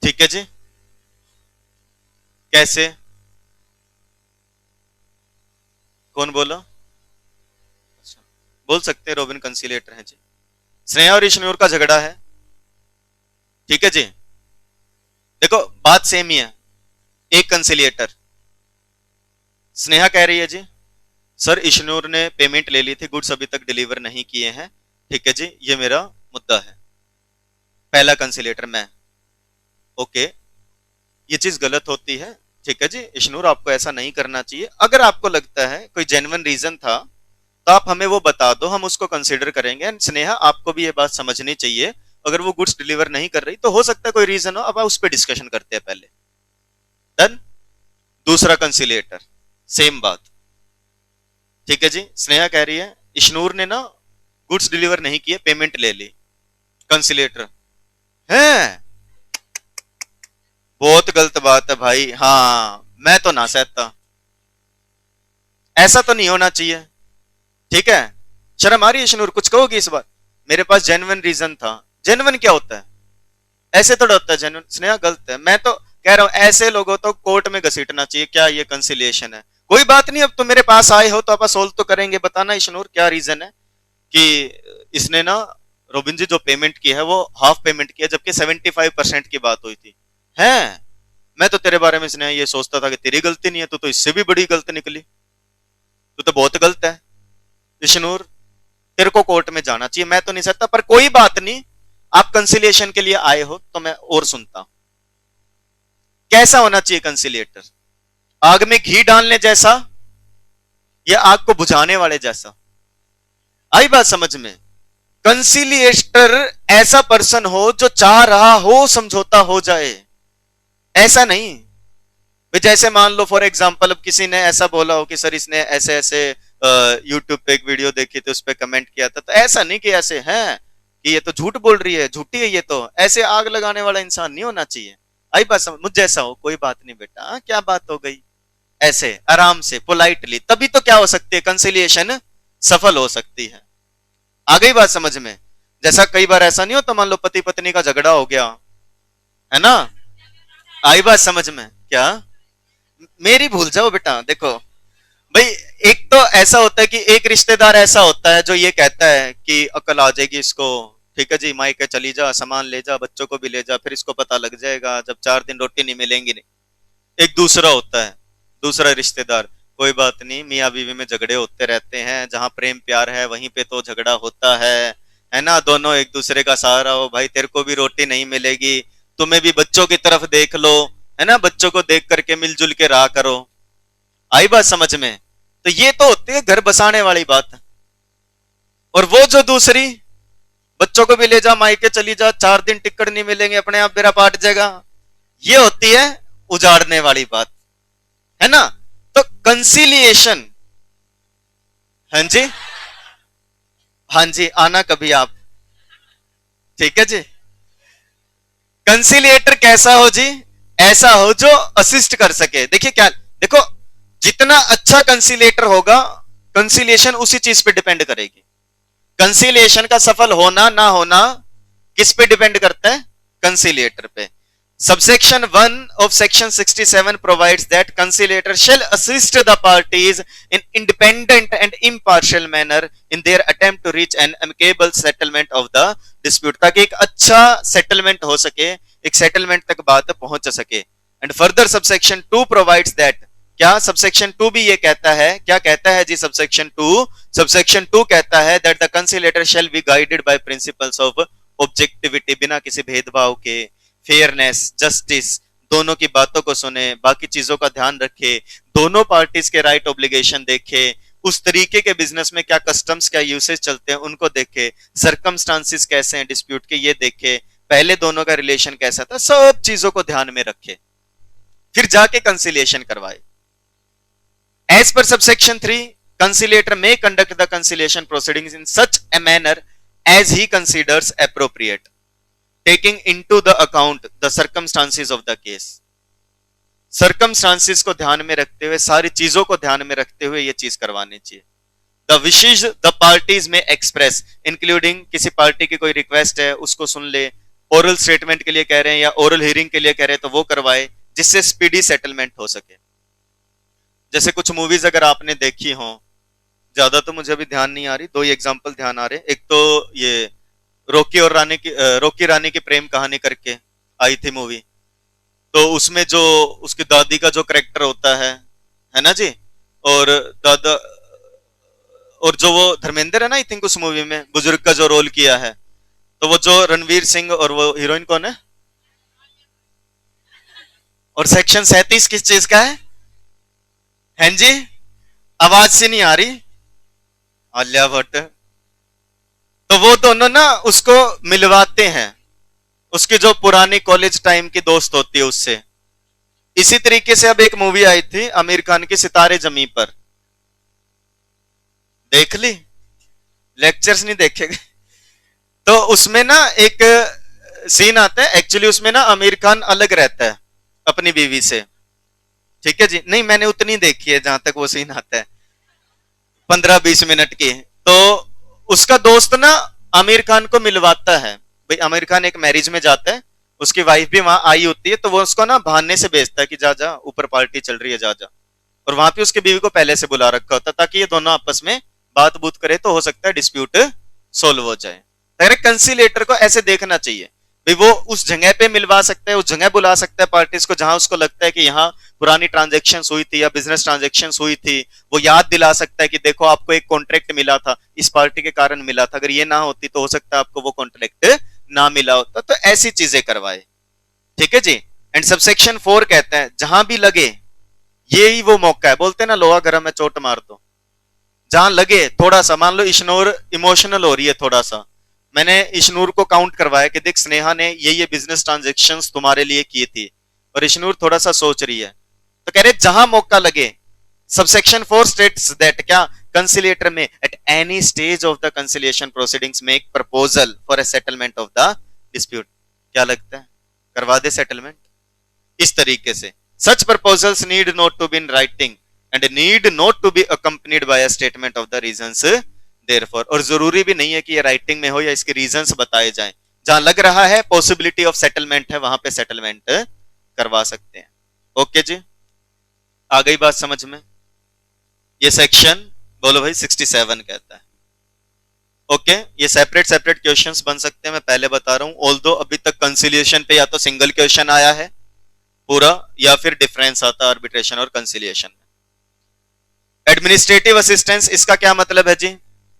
ठीक है जी, कैसे? कौन बोला? अच्छा, बोल सकते हैं रोबिन कंसिलेटर है जी। स्नेहा और इश्नूर का झगड़ा है, ठीक है जी, देखो बात सेम ही है। एक कंसिलिएटर, स्नेहा कह रही है जी सर इश्नूर ने पेमेंट ले ली थी, गुड्स अभी तक डिलीवर नहीं किए हैं, ठीक है जी, ये मेरा मुद्दा है। पहला कंसिलिएटर मैं, ओके, ये चीज गलत होती है, ठीक है जी, इश्नूर आपको ऐसा नहीं करना चाहिए। अगर आपको लगता है कोई जेन्युइन रीजन था तो आप हमें वो बता दो, हम उसको कंसिडर करेंगे। एंड स्नेहा आपको भी ये बात समझनी चाहिए अगर वो गुड्स डिलीवर नहीं कर रही तो हो सकता है कोई रीजन हो, अब उस पर डिस्कशन करते हैं पहले। डन। दूसरा कंसिलिएटर, सेम बात। ठीक है जी, स्नेहा कह रही है इश्नूर ने ना गुड्स डिलीवर नहीं किए, पेमेंट ले ली। कंसिलिएटर है, बहुत गलत बात है भाई। हाँ, मैं तो ना सहता, ऐसा तो नहीं होना चाहिए। ठीक है, शर्म आ रही है इश्नूर, कुछ कहोगी इस बार? मेरे पास जेन्युइन रीजन था। जेन्युइन क्या होता है? ऐसे थोड़ा होता है जेन्युइन। स्नेहा गलत है, मैं तो कह रहा हूं ऐसे लोगों तो कोर्ट में घसीटना चाहिए। क्या ये कंसिलिएशन है? कोई बात नहीं, अब तो मेरे पास आए हो तो आप सोल्व तो करेंगे। बताना इश्नूर क्या रीजन है कि इसने ना रोबिन जी जो पेमेंट की है वो हाफ पेमेंट की है, जबकि 75% की बात हुई थी। है, मैं तो तेरे बारे में स्नेहा ये सोचता था कि तेरी गलती नहीं है, तू तो इससे भी बड़ी गलत निकली, तू तो बहुत गलत है। इश्नूर तेरे को कोर्ट में जाना चाहिए, मैं तो नहीं सकता, पर कोई बात नहीं, आप कंसिलिएशन के लिए आए हो तो मैं और सुनता हूं। कैसा होना चाहिए कंसिलिएटर? आग में घी डालने जैसा या आग को बुझाने वाले जैसा? आई बात समझ में? कंसिलिएटर ऐसा पर्सन हो जो चाह रहा हो समझौता हो जाए, ऐसा नहीं जैसे मान लो फॉर एग्जांपल अब किसी ने ऐसा बोला हो कि सर इसने ऐसे ऐसे यूट्यूब पे एक वीडियो देखी थी, उस पर कमेंट किया था, तो ऐसा नहीं कि ऐसे है कि ये तो झूठ बोल रही है, झूठी है ये तो, ऐसे आग लगाने वाला इंसान नहीं होना चाहिए। आई बात समझ? मुझ जैसा हो, कोई बात नहीं बेटा, क्या बात हो गई, ऐसे आराम से पोलाइटली, तभी तो क्या हो सकती है कंसिलिएशन सफल हो सकती है। आ गई बात समझ में? जैसा कई बार ऐसा नहीं होता, मान लो पति पत्नी का झगड़ा हो गया है ना, आई बात समझ में? क्या मेरी भूल जाओ बेटा, देखो भाई, एक तो ऐसा होता है कि एक रिश्तेदार ऐसा होता है जो ये कहता है कि अकल आ जाएगी इसको, ठीक है जी मायके चली जा, सामान ले जा, बच्चों को भी ले जा, फिर इसको पता लग जाएगा जब 4 दिन रोटी नहीं मिलेंगी नहीं। एक दूसरा होता है, दूसरा रिश्तेदार, कोई बात नहीं, मियाँ बीवी में झगड़े होते रहते हैं, जहां प्रेम प्यार है वहीं पे तो झगड़ा होता है ना, दोनों एक दूसरे का सहारा हो, भाई तेरे को भी रोटी नहीं मिलेगी, तुम्हें भी बच्चों की तरफ देख लो, है ना, बच्चों को देख करके मिलजुल के रहा करो। आई बात समझ में? तो ये तो होती है घर बसाने वाली बात। और वो जो दूसरी, बच्चों को भी ले जा, मायके चली जा, 4 दिन टिकट नहीं मिलेंगे, अपने आप बेरा पाट जाएगा, ये होती है उजाड़ने वाली बात, है ना। तो कंसिलिएशन, हाँ जी, हाँ जी, आना कभी आप, ठीक है जी। कंसिलिएटर कैसा हो जी? ऐसा हो जो असिस्ट कर सके। देखिए क्या, देखो जितना अच्छा कंसिलिएटर होगा, कंसिलिएशन उसी चीज पे डिपेंड करेगी। कंसिलिएशन का सफल होना ना होना किस पे डिपेंड करता है? कंसिलिएटर पे। Subsection 1 of Section 67 provides that conciliator shall assist the parties in independent and impartial manner in their attempt to reach an amicable settlement of the dispute, ताकि एक अच्छा सेटलमेंट हो सके, एक सेटलमेंट तक बात पहुंच सके। And further subsection 2 provides that, क्या सबसेक्शन 2 भी ये कहता है? क्या कहता है जी सबसेक्शन 2? सबसेक्शन 2 कहता है that the conciliator shall be guided by principles of objectivity, बिना किसी भेदभाव के, फेयरनेस, जस्टिस, दोनों की बातों को सुने, बाकी चीजों का ध्यान रखे, दोनों पार्टीज के राइट ऑब्लिगेशन देखे, उस तरीके के बिजनेस में क्या कस्टम्स क्या यूसेज चलते हैं उनको देखे, सरकमस्टांसिस कैसे हैं डिस्प्यूट के ये देखे, पहले दोनों का रिलेशन कैसा था, सब चीजों को ध्यान में रखे, फिर जाके कंसिलिएशन करवाए। As per subsection 3, conciliator may conduct the conciliation proceedings in such a manner as he considers appropriate, taking into the account the circumstances of the case। circumstances को ध्यान में रखते हुए, सारी चीजों को ध्यान में रखते हुए ये चीज करवानी चाहिए। the wishes the parties may express, including किसी पार्टी की कोई रिक्वेस्ट है उसको सुन ले, ओरल स्टेटमेंट के लिए कह रहे हैं या ओरल हियरिंग के लिए कह रहे हैं तो वो करवाए, जिससे स्पीडी सेटलमेंट हो सके। जैसे कुछ मूवीज अगर आपने देखी हो, ज्यादा तो मुझे अभी ध्यान नहीं आ रही, 2 एग्जांपल ध्यान आ रहे। एक तो ये रोकी रानी की प्रेम कहानी करके आई थी मूवी, तो उसमें जो उसकी दादी का जो करेक्टर होता है ना जी, और दादा, और जो वो धर्मेंद्र है ना आई थिंक उस मूवी में बुजुर्ग का जो रोल किया है, तो वो जो रणवीर सिंह, और वो हीरोइन कौन है? और सेक्शन 37 किस चीज का है जी? आवाज से नहीं आ रही, आलिया भट्ट। तो वो दोनों ना उसको मिलवाते हैं, उसकी जो पुरानी कॉलेज टाइम की दोस्त होती है उससे। इसी तरीके से अब एक मूवी आई थी आमिर खान की, सितारे जमी पर, देख ली? लेक्चर्स नहीं देखेंगे। तो उसमें ना एक सीन आता है, एक्चुअली उसमें ना आमिर खान अलग रहता है अपनी बीवी से, ठीक है जी। नहीं, मैंने उतनी देखी है जहां तक वो सीन आता है, 15-20 मिनट की। तो उसका दोस्त ना आमिर खान को मिलवाता है, भाई आमिर खान एक मैरिज में जाता है, उसकी वाइफ भी वहां आई होती है, तो वो उसको ना बहाने से भेजता है कि जा जा ऊपर पार्टी चल रही है, जा जा। और वहां पे उसकी बीवी को पहले से बुला रखा होता ताकि ये दोनों आपस में बात बूत करे, तो हो सकता है डिस्प्यूट सोल्व हो जाए। कंसिलेटर को ऐसे देखना चाहिए, भाई वो उस जगह पे मिलवा सकता है, उस जगह बुला सकता है पार्टीज को जहां उसको लगता है कि यहाँ पुरानी ट्रांजेक्शन हुई थी या बिजनेस ट्रांजेक्शन हुई थी। वो याद दिला सकता है कि देखो आपको एक कॉन्ट्रैक्ट मिला था, इस पार्टी के कारण मिला था, अगर ये ना होती तो हो सकता है आपको वो कॉन्ट्रैक्ट ना मिला होता। तो ऐसी चीजें करवाए, ठीक है जी। एंड सबसेक्शन 4 कहते हैं जहां भी लगे, ये ही वो मौका है, बोलते हैं ना लोहा गर्म है चोट मार दो। जहां लगे थोड़ा सा, मान लो इश्नूर इमोशनल हो रही है थोड़ा सा, मैंने इश्नूर को काउंट करवाया कि देख स्नेहा ने ये बिजनेस ट्रांजेक्शन्स तुम्हारे लिए की थी, और इश्नूर थोड़ा सा सोच रही है, तो कह रहे जहां मौका लगे। सबसेक्शन 4 स्टेट्स दैट क्या, conciliator may at any stage of the conciliation proceedings make proposal for a settlement of the dispute. क्या लगता है, करवा दे सेटलमेंट इस तरीके से। Such proposals need not to be in writing and need not to be accompanied by a statement of the reasons therefor. और जरूरी भी नहीं है कि ये राइटिंग में हो या इसके रीजंस बताए जाएं, जहां लग रहा है पॉसिबिलिटी ऑफ सेटलमेंट है वहां पे सेटलमेंट करवा सकते हैं। ओके जी, आ गई बात समझ में? ये सेक्शन बोलो भाई 67 कहता है। ओके, ये सेपरेट सेपरेट क्वेश्चंस बन सकते हैं, मैं पहले बता रहा हूं। ऑल्दो अभी तक कंसिलिएशन पे या तो सिंगल क्वेश्चन आया है पूरा, या फिर डिफरेंस आता है आर्बिट्रेशन और कंसिलिएशन में। एडमिनिस्ट्रेटिव असिस्टेंस, इसका क्या मतलब है जी?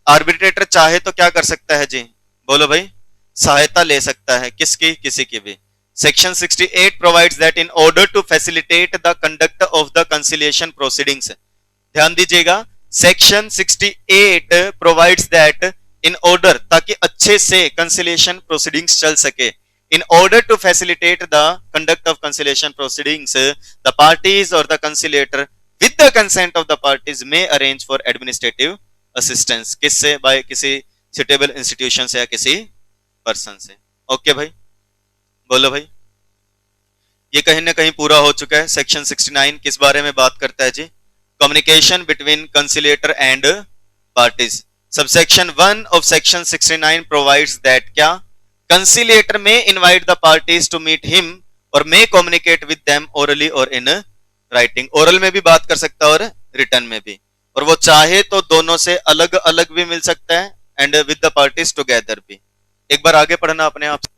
आर्बिट्रेटर चाहे तो क्या कर सकता है जी, बोलो भाई, सहायता ले सकता है, किसकी? किसी की भी। Section 68 provides that in order to facilitate the conduct of the conciliation proceedings, ध्यान दीजिएगा, section 68 provides that in order, ताकि अच्छे से कंसिलिएशन प्रोसीडिंग्स चल सके, in order to facilitate the conduct of conciliation proceedings, the parties or the conciliator with the consent of the parties may arrange for administrative assistance, किससे? by किसी suitable institution से या किसी person से। Okay भाई, बोलो भाई, ये कहीं ना कहीं पूरा हो चुका है। सेक्शन 69 किस बारे में बात करता है जी? Communication between conciliator and parties. Subsection 1 of section 69 provides that क्या, conciliator may invite the parties to meet him or may communicate with them orally or in writing. Oral में भी बात कर सकता है और रिटर्न में भी, और वो चाहे तो दोनों से अलग अलग भी मिल सकता है and with the parties together भी। एक बार आगे पढ़ना अपने आप।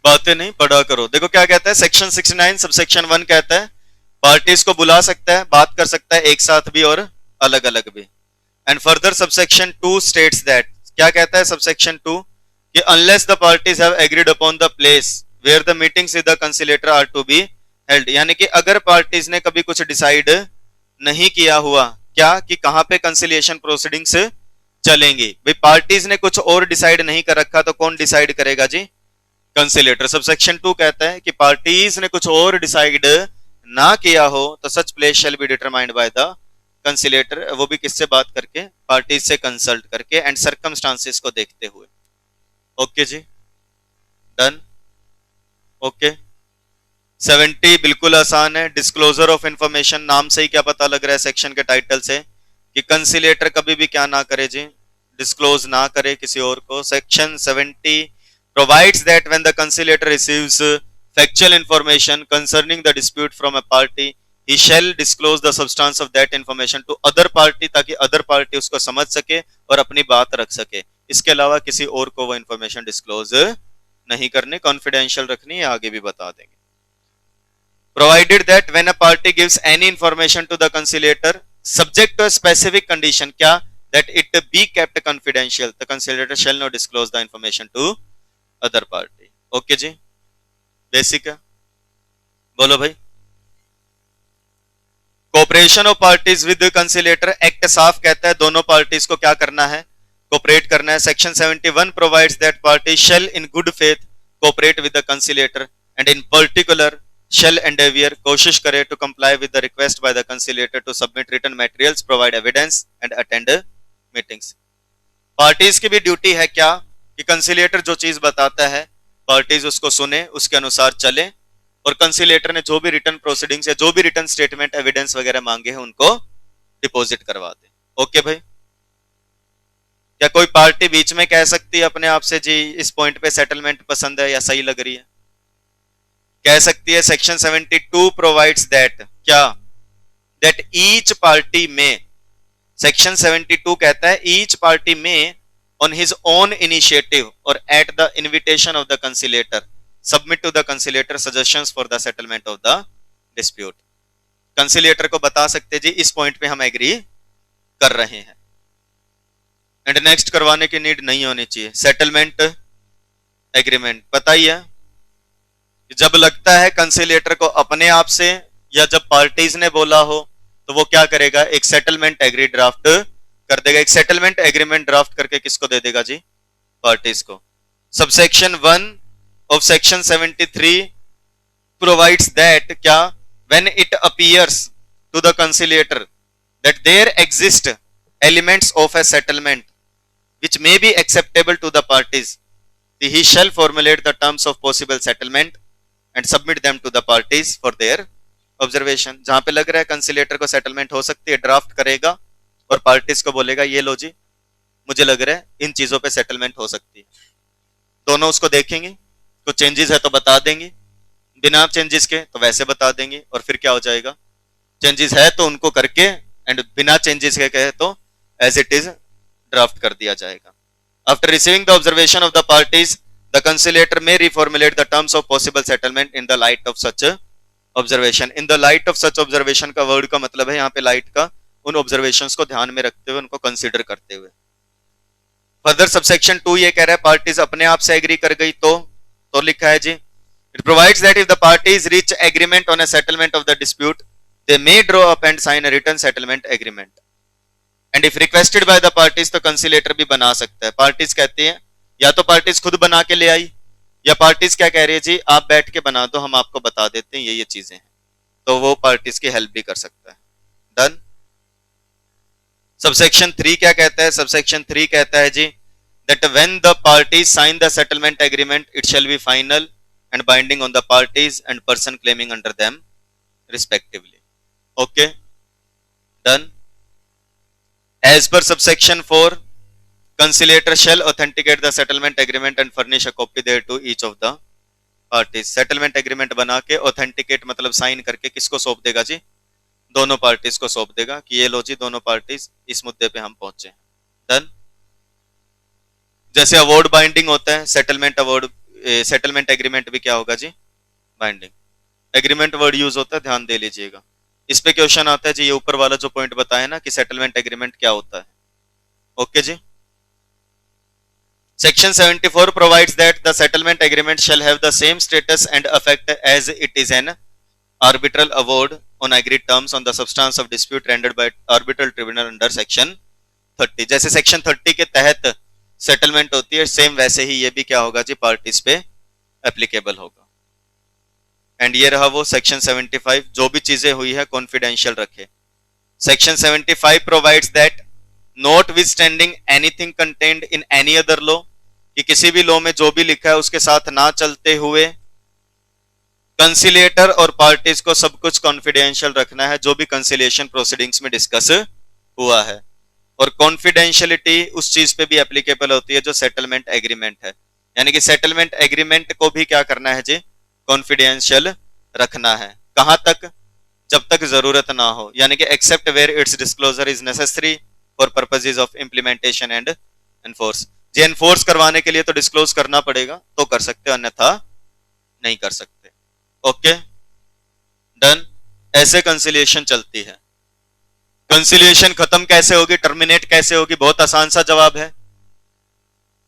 बातें नहीं पढ़ा करो। देखो क्या कहता है सेक्शन 69 सबसेक्शन 1 कहता है पार्टीज को बुला सकता है, बात कर सकता है एक साथ भी और अलग अलग भी। And further subsection 2 states that, क्या कहता है सबसेक्शन 2 कि unless the parties have agreed upon the place where the meetings with the conciliator are to be held, यानी कि अगर पार्टीज ने कभी कुछ डिसाइड नहीं किया हुआ क्या कि कहां पे कंसिलिएशन प्रोसीडिंग्स चलेंगी, भाई पार्टीज ने कुछ और डिसाइड नहीं कर रखा तो कौन डिसाइड करेगा जी? कंसिलेटर। सबसेक्शन 2 कहता है कि पार्टीज ने कुछ और डिसाइड ना किया हो तो such place shall be determined by the conciliator, वो भी किससे बात करके? पार्टीज से कंसल्ट करके एंड सर्कमस्टांसेस को देखते हुए। ओके जी, डन। ओके। 70 बिल्कुल आसान है। डिस्क्लोजर ऑफ इंफॉर्मेशन, नाम से ही क्या पता लग रहा है सेक्शन के टाइटल से कि कंसिलेटर कभी भी क्या ना करे जी, डिस्क्लोज ना करे किसी और को। Section 70 provides that when the conciliator receives factual information concerning the dispute from a party he shall disclose the substance of that information to other party, ताकि अदर पार्टी उसको समझ सके और अपनी बात रख सके। इसके अलावा किसी और को वो इंफॉर्मेशन डिस्क्लोज नहीं करनी, कॉन्फिडेंशियल रखनी है, आगे भी बता देंगे। provided that when a party gives any information to the conciliator subject to a specific condition, क्या, that it be kept confidential, the conciliator shall not disclose the information to other party। Okay जी, basic है, बोलो भाई। Cooperation of parties with conciliator act साफ कहता है दोनों parties को क्या करना है, कोऑपरेट करना है। Section 71 provides that party shall in good faith cooperate with the conciliator and in particular shall endeavor, कोशिश करे to comply with the request by the conciliator to submit written materials, provide evidence and attend meetings। Parties की भी duty है क्या कि कंसिलिएटर जो चीज बताता है पार्टीज उसको सुने, उसके अनुसार चले, और कंसिलिएटर ने जो भी रिटर्न प्रोसीडिंग्स या जो भी रिटर्न स्टेटमेंट एविडेंस वगैरह मांगे हैं उनको डिपॉजिट करवा दे। ओके भाई। क्या कोई पार्टी बीच में कह सकती है अपने आप से जी इस पॉइंट पे सेटलमेंट पसंद है या सही लग रही है, कह सकती है। सेक्शन 72 प्रोवाइड्स दैट क्या, that each party may, section 72 कहता है each party may on his own initiative or at the invitation of the conciliator submit to the conciliator suggestions for the settlement of the dispute. Conciliator को बता सकते जी इस point पे हम agree कर रहे हैं, एंड नेक्स्ट करवाने की नीड नहीं होनी चाहिए। सेटलमेंट एग्रीमेंट पता ही है, जब लगता है कंसिलेटर को अपने आप से या जब पार्टीज ने बोला हो तो वो क्या करेगा, एक सेटलमेंट एग्री ड्राफ्ट कर देगा। एक सेटलमेंट एग्रीमेंट ड्राफ्ट करके किसको दे देगा जी, पार्टीज को। Subsection 1 of section 73 provides that क्या, when it appears to the conciliator that there exist elements of a settlement which may be acceptable to the parties, he shall formulate the terms of possible settlement and submit them to the parties for their observation। जहां पे लग रहा है कंसिलेटर को settlement हो सकती है, draft करेगा और पार्टीज को बोलेगा ये लो जी मुझे लग रहा है इन चीजों पे सेटलमेंट हो सकती है। दोनों उसको देखेंगे, कुछ चेंजेस है तो बता देंगे, बिना चेंजेस के तो वैसे बता देंगे, और फिर क्या हो जाएगा, चेंजेस है तो उनको करके एंड बिना चेंजेस के कहे तो एज इट इज ड्राफ्ट कर दिया जाएगा। After receiving the observation of the parties the conciliator may reformulate the terms of possible settlement in the light of such observation. In the light of such observation का word का मतलब है यहाँ पे light का, उन ऑब्जर्वेशंस को ध्यान में रखते हुए उनको कंसीडर करते हुए। फर्दर सबसेक्शन 2 ये कह रहा है पार्टीज अपने आप से एग्री कर गई तो लिखा है जी, it provides that if the parties reach agreement on a settlement of the dispute they may draw up and sign a written settlement agreement and if requested by the parties तो conciliator भी बना सकता है। Parties कहती हैं या तो parties खुद बना के ले आई, या पार्टीज क्या कह रही है जी आप बैठ के बना दो हम आपको बता देते हैं ये चीजें हैं, तो वो पार्टीज की हेल्प भी कर सकता है। डन। सबसेक्शन 3 क्या कहता है, सबसेक्शन 3 कहता है जी that when the parties sign the settlement agreement it shall be final and binding on the parties and person claiming under them respectively. Okay, done. As per subsection 4, conciliator shall authenticate the settlement agreement and furnish a copy thereto each of the parties। settlement agreement बना के authenticate मतलब sign करके किसको सौंप देगा जी, दोनों parties को सौंप देगा कि ये लो जी दोनों पार्टीज इस मुद्दे पे हम पहुंचे हैं। डन। जैसे अवॉर्ड बाइंडिंग होता है, सेटलमेंट अवॉर्ड, सेटलमेंट एग्रीमेंट भी क्या होगा जी, बाइंडिंग। एग्रीमेंट वर्ड यूज होता है, ध्यान दे लीजिएगा। इस पे क्वेश्चन आता है जी, ये ऊपर वाला जो पॉइंट बताया ना कि सेटलमेंट एग्रीमेंट क्या होता है। ओके जी। Section 74 provides that the settlement agreement shall have the same status and affect as it is an arbitral award on agreed terms on the substance of dispute rendered by arbitral tribunal under section 30। जैसे section 30 के तहत settlement होती है same वैसे ही ये भी क्या होगा जी, पार्टीज पे एप्लीकेबल होगा। एंड ये रहा वो सेक्शन 75, जो भी चीजें हुई है कॉन्फिडेंशियल रखे। Section 75 provides that notwithstanding anything contained in any other law कि किसी भी लॉ में जो भी लिखा है उसके साथ ना चलते हुए कंसिलेटर और पार्टीज को सब कुछ कॉन्फिडेंशियल रखना है जो भी कंसिलिएशन प्रोसीडिंग्स में डिस्कस हुआ है। और कॉन्फिडेंशियलिटी उस चीज पे भी एप्लीकेबल होती है जो सेटलमेंट एग्रीमेंट है, यानी कि सेटलमेंट एग्रीमेंट को भी क्या करना है जी, कॉन्फिडेंशियल रखना है। कहां तक, जब तक जरूरत ना हो, यानी कि except where its disclosure is necessary for purposes of implementation and enforce. जी एनफोर्स करवाने के लिए तो डिस्क्लोज करना पड़ेगा तो कर सकते हो, अन्यथा नहीं कर सकते। Okay done. ऐसे कंसिलिएशन चलती है। कंसिलिएशन खत्म कैसे होगी, टर्मिनेट कैसे होगी, बहुत आसान सा जवाब है।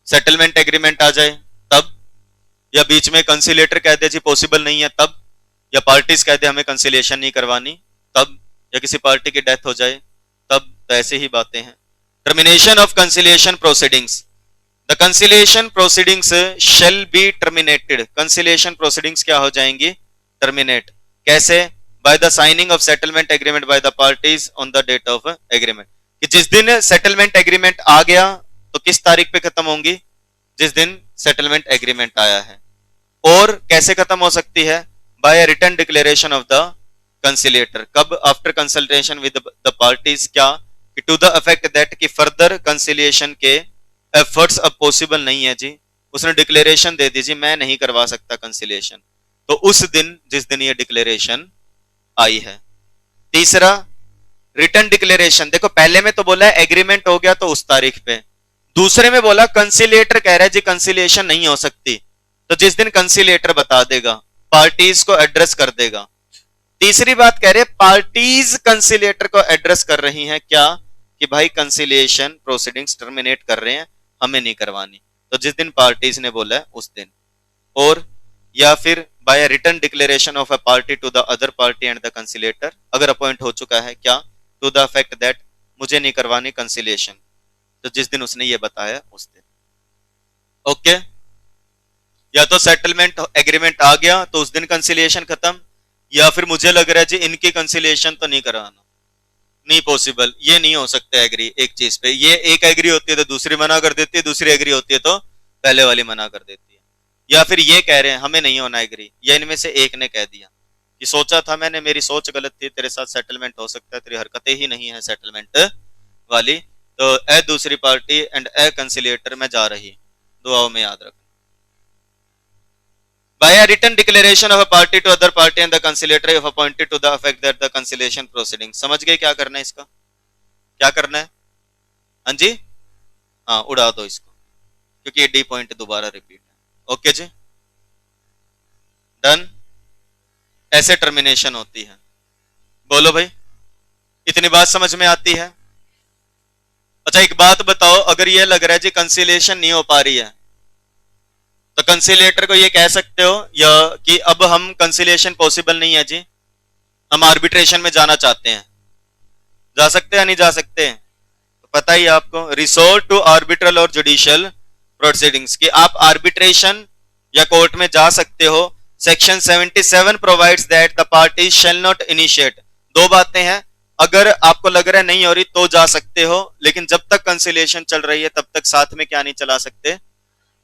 सेटलमेंट एग्रीमेंट आ जाए तब, या बीच में कंसिलेटर कह दे जी पॉसिबल नहीं है तब, या पार्टीज कह दे हमें कंसिलिएशन नहीं करवानी तब, या किसी पार्टी की डेथ हो जाए तब, तो ऐसे ही बातें हैं। Termination of conciliation proceedings. The conciliation proceedings shall be terminated. Conciliation proceedings क्या हो जाएंगी, टर्मिनेट। कैसे, by the signing of settlement agreement by the parties on the date of agreement. कि जिस दिन सेटलमेंट एग्रीमेंट आ गया तो किस तारीख पे खत्म होंगी, जिस दिन सेटलमेंट एग्रीमेंट आया है। और कैसे खत्म हो सकती है, by written declaration of the conciliator. कब, after consultation with the parties, क्या, टू द इफेक्ट दैट कि फर्दर कंसिलिएशन के एफर्ट्स अब पॉसिबल नहीं है जी। उसने डिक्लेरेशन दे दी जी मैं नहीं करवा सकता कंसिलिएशन, तो उस दिन जिस दिन ये डिक्लेरेशन आई है। तीसरा रिटन डिक्लेरेशन। देखो पहले में तो बोला है एग्रीमेंट हो गया तो उस तारीख पे, दूसरे में बोला कंसिलेटर कह रहा है जी कंसिलिएशन नहीं हो सकती, तो जिस दिन कंसिलेटर बता देगा, पार्टीज को एड्रेस कर देगा। तीसरी बात कह रहे पार्टीज कंसिलेटर को एड्रेस कर रही हैं क्या, कि भाई कंसिलिएशन प्रोसीडिंग्स टर्मिनेट कर रहे हैं, हमें नहीं करवानी, तो जिस दिन पार्टीज ने बोला है उस दिन। और या फिर by written declaration of a party to the other party and the conciliator, अगर अपॉइंट हो चुका है क्या, टू द इफेक्ट दैट मुझे नहीं करवानी कंसिलिएशन, तो जिस दिन उसने ये बताया उस दिन। ओके या तो सेटलमेंट एग्रीमेंट आ गया तो उस दिन कंसिलिएशन खत्म, या फिर मुझे लग रहा है जी इनकी कंसिलिएशन तो नहीं कराना, नहीं पॉसिबल, ये नहीं हो सकता एग्री एक चीज पे, ये एक एग्री होती है तो दूसरी मना कर देती है, दूसरी एग्री होती है तो पहले वाली मना कर देती है। या फिर ये कह रहे हैं हमें नहीं होना एग्री, या इनमें से एक ने कह दिया कि सोचा था मैंने, मेरी सोच गलत थी, तेरे साथ सेटलमेंट हो सकता है, तेरी हरकतें ही नहीं है सेटलमेंट वाली, तो ए दूसरी पार्टी एंड ए कंसिलिएटर में जा रही, दुआओं में याद रखना। By a written declaration of a party to other party and the conciliatory if appointed to the effect that the conciliation proceedings। समझ गए क्या करना है इसका, क्या करना है, हाँ जी, हाँ उड़ा दो इसको क्योंकि ये डी पॉइंट दोबारा रिपीट है। ओके जी डन। ऐसे टर्मिनेशन होती है। बोलो भाई इतनी बात समझ में आती है। अच्छा एक बात बताओ, अगर ये लग रहा है जी कंसिलिएशन नहीं हो पा रही है, तो कंसिलिएटर को ये कह सकते हो या कि अब हम कंसिलिएशन पॉसिबल नहीं है जी, हम आर्बिट्रेशन में जाना चाहते हैं, जा सकते हैं नहीं जा सकते, तो पता ही आपको, रिसोर्ट टू आर्बिट्रल और जुडिशियल प्रोसीडिंग्स, कि आप आर्बिट्रेशन या कोर्ट में जा सकते हो। Section 77 provides that the party shall not initiate. दो बातें हैं, अगर आपको लग रहा है नहीं हो रही तो जा सकते हो, लेकिन जब तक कंसिलिएशन चल रही है तब तक साथ में क्या नहीं चला सकते,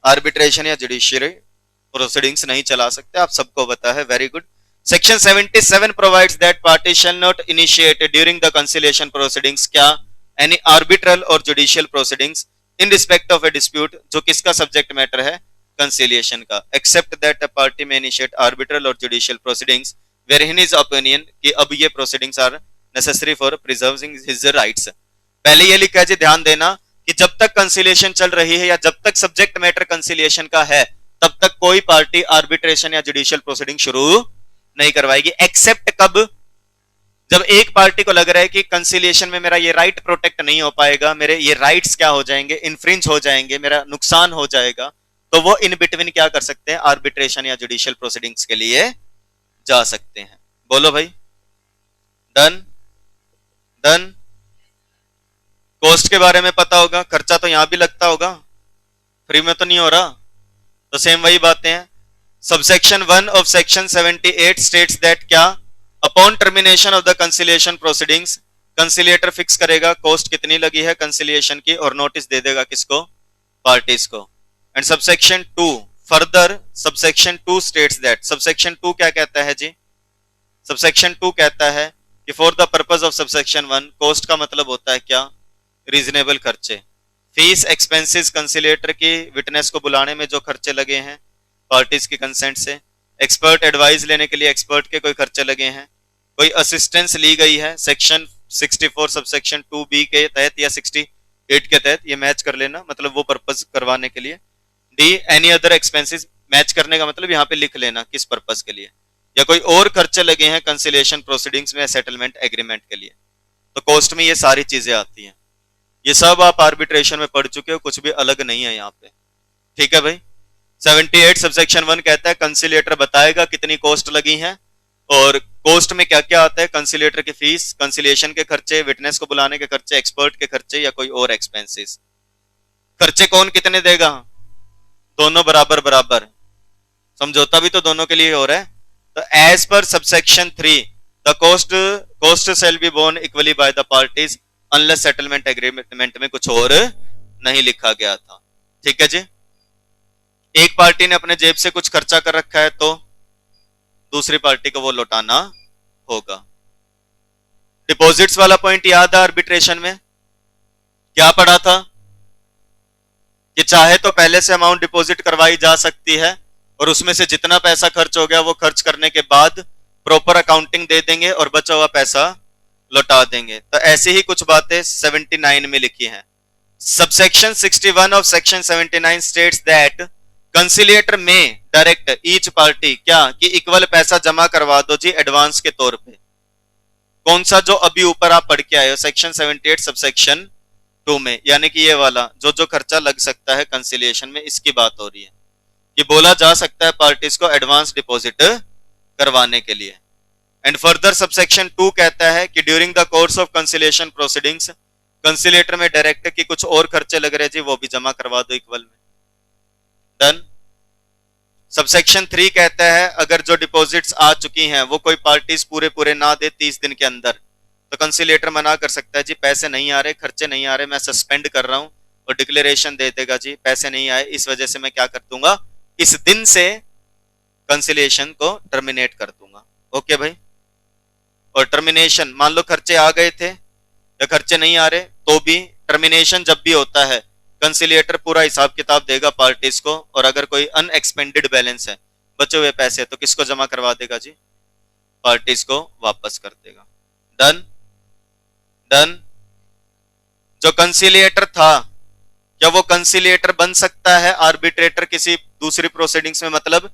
आर्बिट्रेशन या जुडिशियरी प्रोसीडिंग्स नहीं चला सकते, आप सबको पता है, very good. Section 77 provides that party shall not initiate during the conciliation proceedings क्या, एनी आर्बिट्रल और judicial proceedings in respect of a dispute, जो किसका सब्जेक्ट मैटर है, कंसिलिएशन का, except that a party may initiate arbitral और judicial proceedings where in his opinion कि अब ये proceedings are necessary for preserving his rights. पहले ये लिखा है जी, ध्यान देना कि जब तक कंसिलिएशन चल रही है या जब तक सब्जेक्ट मैटर कंसिलिएशन का है तब तक कोई पार्टी आर्बिट्रेशन या जुडिशियल प्रोसीडिंग शुरू नहीं करवाएगी। एक्सेप्ट कब, जब एक पार्टी को लग रहा है कि कंसिलिएशन में मेरा ये राइट प्रोटेक्ट नहीं हो पाएगा, मेरे ये राइट्स क्या हो जाएंगे, इन्फ्रिंज हो जाएंगे, मेरा नुकसान हो जाएगा, तो वो इन बिटवीन क्या कर सकते हैं, आर्बिट्रेशन या जुडिशियल प्रोसीडिंग्स के लिए जा सकते हैं। बोलो भाई डन डन। कॉस्ट के बारे में पता होगा, खर्चा तो यहां भी लगता होगा, फ्री में तो नहीं हो रहा, तो सेम वही बातें हैं। Subsection 1 of section 78 states that क्या, upon termination of the conciliation proceedings, conciliator fix करेगा कॉस्ट कितनी लगी है कंसिलिएशन की और नोटिस दे देगा किसको, पार्टीज को। And subsection 2 further subsection 2 states that, subsection 2 क्या कहता है जी? सबसेक्शन 2 कहता है कि for the purpose of subsection 1, cost का मतलब होता है क्या? रीजनेबल खर्चे, फीस, एक्सपेंसेस, कंसिलेटर की विटनेस को बुलाने में जो खर्चे लगे हैं पार्टीज की कंसेंट से, एक्सपर्ट एडवाइस लेने के लिए एक्सपर्ट के कोई खर्चे लगे हैं, कोई असिस्टेंस ली गई है सेक्शन 64 सबसेक्शन 2B के तहत या 68 के तहत, ये मैच कर लेना, मतलब वो पर्पस करवाने के लिए। D any other expenses, match करने का मतलब यहाँ पे लिख लेना किस पर्पस के लिए, या कोई और खर्चे लगे हैं कंसिलेशन प्रोसीडिंग्स में सेटलमेंट एग्रीमेंट के लिए, तो कॉस्ट में ये सारी चीजें आती हैं। ये सब आप आर्बिट्रेशन में पढ़ चुके हो, कुछ भी अलग नहीं है यहाँ पे, ठीक है भाई। 78 सबसेक्शन 1 कहता है कंसिलेटर बताएगा कितनी कॉस्ट लगी है, और कॉस्ट में क्या क्या आता है? कंसिलेटर की फीस, कंसिलेशन के खर्चे, विटनेस को बुलाने के खर्चे, एक्सपर्ट के खर्चे या कोई और एक्सपेंसेस। खर्चे कौन कितने देगा? दोनों बराबर बराबर, समझौता भी तो दोनों के लिए हो रहा है। तो as per subsection 3 the cost shall be borne equally by the parties unless settlement agreement में कुछ और नहीं लिखा गया था, ठीक है जी। एक पार्टी ने अपने जेब से कुछ खर्चा कर रखा है तो दूसरी पार्टी को वो लौटाना होगा। डिपॉजिट्स वाला पॉइंट याद है आर्बिट्रेशन में क्या पढ़ा था? कि चाहे तो पहले से अमाउंट डिपॉजिट करवाई जा सकती है और उसमें से जितना पैसा खर्च हो गया वो खर्च करने के बाद प्रॉपर अकाउंटिंग दे देंगे और बचा हुआ पैसा लौटा देंगे। तो ऐसी ही कुछ बातें 79 में लिखी हैं। Subsection 61 of section 79 states that conciliator may direct each party क्या कि इक्वल पैसा जमा करवा दो जी एडवांस के तौर पे। कौन सा? जो अभी ऊपर आप पढ़ के आए हो सेक्शन 78 सबसेक्शन 2 में, यानी कि ये वाला जो जो खर्चा लग सकता है कंसिलिएशन में, इसकी बात हो रही है कि बोला जा सकता है पार्टीज को एडवांस डिपॉजिट करवाने के लिए। एंड फर्दर सबसेक्शन 2 कहता है कि during the course of conciliation proceedings conciliator may direct की कुछ और खर्चे लग रहे जी वो भी जमा करवा दो इक्वल में। डन। सबसेक्शन 3 कहता है अगर जो डिपॉजिट्स आ चुकी हैं वो कोई पार्टीज पूरे पूरे ना दे 30 दिन के अंदर, तो कंसिलेटर मना कर सकता है जी पैसे नहीं आ रहे, खर्चे नहीं आ रहे, मैं सस्पेंड कर रहा हूं, और डिक्लेरेशन दे देगा जी पैसे नहीं आए, इस वजह से मैं क्या कर दूंगा, इस दिन से कंसिलिएशन को टर्मिनेट कर दूंगा। ओके भाई। और टर्मिनेशन मान लो खर्चे आ गए थे या खर्चे नहीं आ रहे तो भी टर्मिनेशन जब भी होता है कंसिलिएटर पूरा हिसाब किताब देगा पार्टीज को, और अगर कोई अनएक्सपेंडेड बैलेंस है बचे हुए पैसे तो किसको जमा करवा देगा जी? पार्टीज को वापस कर देगा। डन। डन। जो कंसिलिएटर था क्या वो कंसिलिएटर बन सकता है आर्बिट्रेटर किसी दूसरी प्रोसीडिंग्स में? मतलब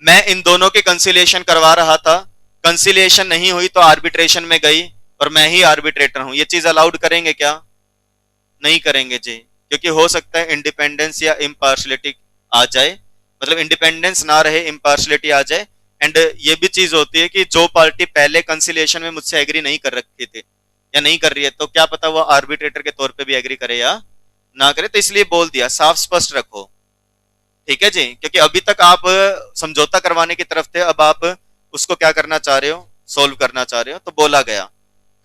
मैं इन दोनों की कंसिलिएशन करवा रहा था, कंसिलिएशन नहीं हुई तो आर्बिट्रेशन में गई और मैं ही आर्बिट्रेटर हूं, ये चीज अलाउड करेंगे क्या? नहीं करेंगे जी, क्योंकि हो सकता है इंडिपेंडेंस या इम्पार्शलिटी आ जाए, मतलब इंडिपेंडेंस ना रहे इम्पार्शलिटी आ जाए। एंड ये भी चीज होती है कि जो पार्टी पहले कंसिलिएशन में मुझसे एग्री नहीं कर रखी थी या नहीं कर रही है तो क्या पता वो आर्बिट्रेटर के तौर पे भी एग्री करे या ना करे, तो इसलिए बोल दिया, साफ स्पष्ट रखो, ठीक है जी। क्योंकि अभी तक आप समझौता करवाने की तरफ थे, अब आप उसको क्या करना चाह रहे हो, सोल्व करना चाह रहे हो, तो बोला गया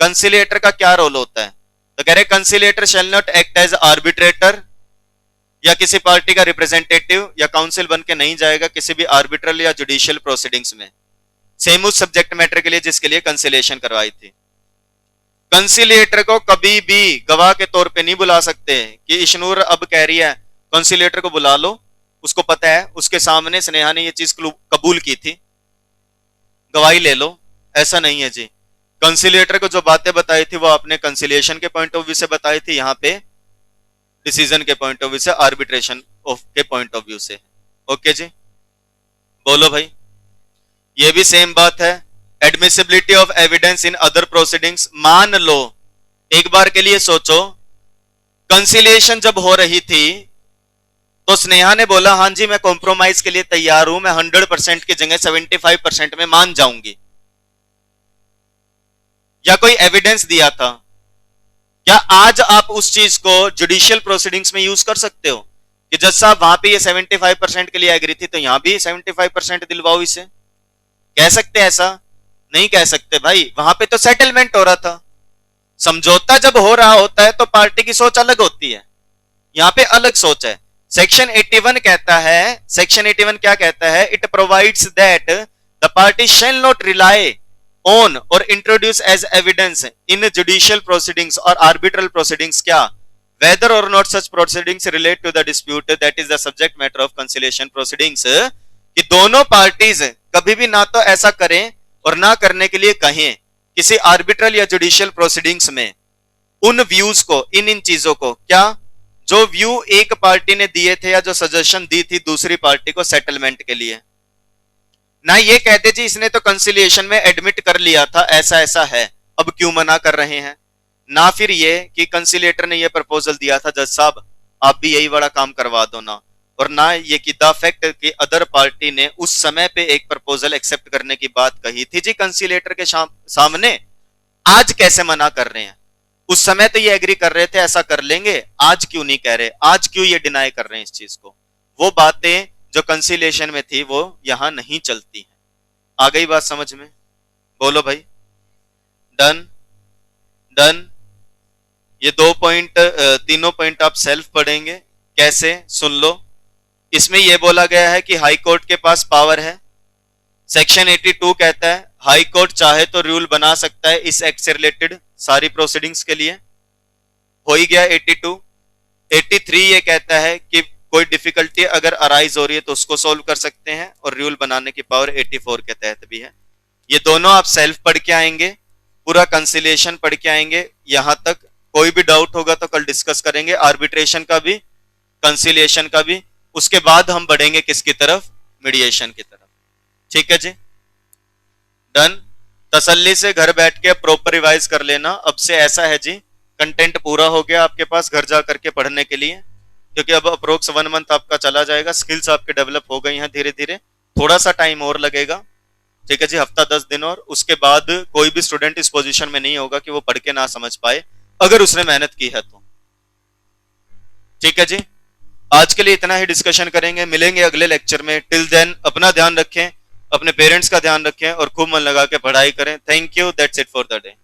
कंसिलिएटर का क्या रोल होता है। तो कह रहे conciliator shall not act as arbitrator, या किसी पार्टी का रिप्रेजेंटेटिव या काउंसिल बन के नहीं जाएगा किसी भी आर्बिट्रल या जुडिशियल प्रोसीडिंग्स में, सेम उस सब्जेक्ट मैटर के लिए जिसके लिए कंसिलिएशन करवाई थी। कंसिलिएटर को कभी भी गवाह के तौर पे नहीं बुला सकते कि इशनूर अब कह रही है कंसिलिएटर को बुला लो, उसको पता है उसके सामने स्नेहा ने ये चीज कबूल की थी, गवाही ले लो, ऐसा नहीं है जी। कंसिलिएटर को जो बातें बताई थी वो आपने कंसिलिएशन के पॉइंट ऑफ व्यू से बताई थी, यहाँ पे डिसीजन के पॉइंट ऑफ व्यू से, आर्बिट्रेशन के पॉइंट ऑफ व्यू से। ओके जी, बोलो भाई। ये भी सेम बात है, admissibility of evidence in other proceedings. मान लो एक बार के लिए सोचो, कंसिलिएशन जब हो रही थी तो स्नेहा ने बोला हाँ जी मैं कॉम्प्रोमाइज के लिए तैयार हूं, मैं 100% की जगह 75% में मान जाऊंगी, या कोई एविडेंस दिया था। क्या आज आप उस चीज को जुडिशियल प्रोसीडिंग्स में यूज कर सकते हो कि जज साहब वहां पे ये 75% के लिए एग्री थी तो यहां भी 75% दिलवाओ इसे? कह सकते ऐसा? नहीं कह सकते भाई, वहां पे तो सेटलमेंट हो रहा था। समझौता जब हो रहा होता है तो पार्टी की सोच अलग होती है, यहां पे अलग सोच है। सेक्शन 81 कहता है, सेक्शन 81 क्या कहता है? It provides that the party shall not rely on or introduce as evidence in judicial proceedings or arbitral proceedings क्या, whether or not such proceedings relate to the dispute that is the subject matter of conciliation proceedings, कि दोनों parties कभी भी ना तो ऐसा करें और ना करने के लिए कहें किसी आर्बिट्रल या जुडिशियल प्रोसीडिंग्स में उन व्यूज को, इन चीजों को, क्या जो व्यू एक पार्टी ने दिए थे या जो सजेशन दी थी दूसरी पार्टी को सेटलमेंट के लिए, ना ये कहते जी इसने तो कंसिलिएशन में एडमिट कर लिया था ऐसा ऐसा है, अब क्यों मना कर रहे हैं, ना फिर ये कि कंसिलेटर ने ये प्रपोजल दिया था जज साहब आप भी यही बड़ा काम करवा दो ना, और ना ये कि द फैक्ट कि अदर पार्टी ने उस समय पे एक प्रपोजल एक्सेप्ट करने की बात कही थी जी कंसिलेटर के सामने, आज कैसे मना कर रहे हैं, उस समय तो ये एग्री कर रहे थे ऐसा कर लेंगे, आज क्यों नहीं कह रहे, आज क्यों ये डिनाई कर रहे हैं इस चीज को, वो बातें जो कंसिलेशन में थी वो यहां नहीं चलती हैं। आ गई बात समझ में? बोलो भाई। Done done. ये दो पॉइंट, तीनों पॉइंट आप सेल्फ पढ़ेंगे, कैसे सुन लो। इसमें यह बोला गया है कि हाई कोर्ट के पास पावर है। सेक्शन 82 कहता है हाई कोर्ट चाहे तो रूल बना सकता है इस एक्ट से रिलेटेड सारी प्रोसीडिंग्स के लिए, हो ही गया 82। 83 ये कहता है कि कोई डिफिकल्टी अगर अराइज हो रही है तो उसको सोल्व कर सकते हैं, और रूल बनाने की पावर 84 के तहत भी है। ये दोनों आप सेल्फ पढ़ के आएंगे, पूरा कंसिलिएशन पढ़ के आएंगे, यहां तक कोई भी डाउट होगा तो कल डिस्कस करेंगे, आर्बिट्रेशन का भी कंसिलिएशन का भी, उसके बाद हम बढ़ेंगे किसकी तरफ? मीडिएशन की तरफ। ठीक है जी, डन। तसल्ली से घर बैठ के प्रॉपर रिवाइज कर लेना। अब से ऐसा है जी, कंटेंट पूरा हो गया आपके पास घर जा करके पढ़ने के लिए, क्योंकि अब अप्रोक्स 1 मंथ आपका चला जाएगा, स्किल्स आपके डेवलप हो गई हैं धीरे धीरे, थोड़ा सा टाइम और लगेगा। ठीक है जी, हफ्ता 10 दिन, और उसके बाद कोई भी स्टूडेंट इस पोजीशन में नहीं होगा कि वो पढ़ के ना समझ पाए अगर उसने मेहनत की है तो। ठीक है जी, आज के लिए इतना ही डिस्कशन करेंगे, मिलेंगे अगले लेक्चर में। टिल देन अपना ध्यान रखें, अपने पेरेंट्स का ध्यान रखें और खूब मन लगा के पढ़ाई करें। Thank you, that's it for the day.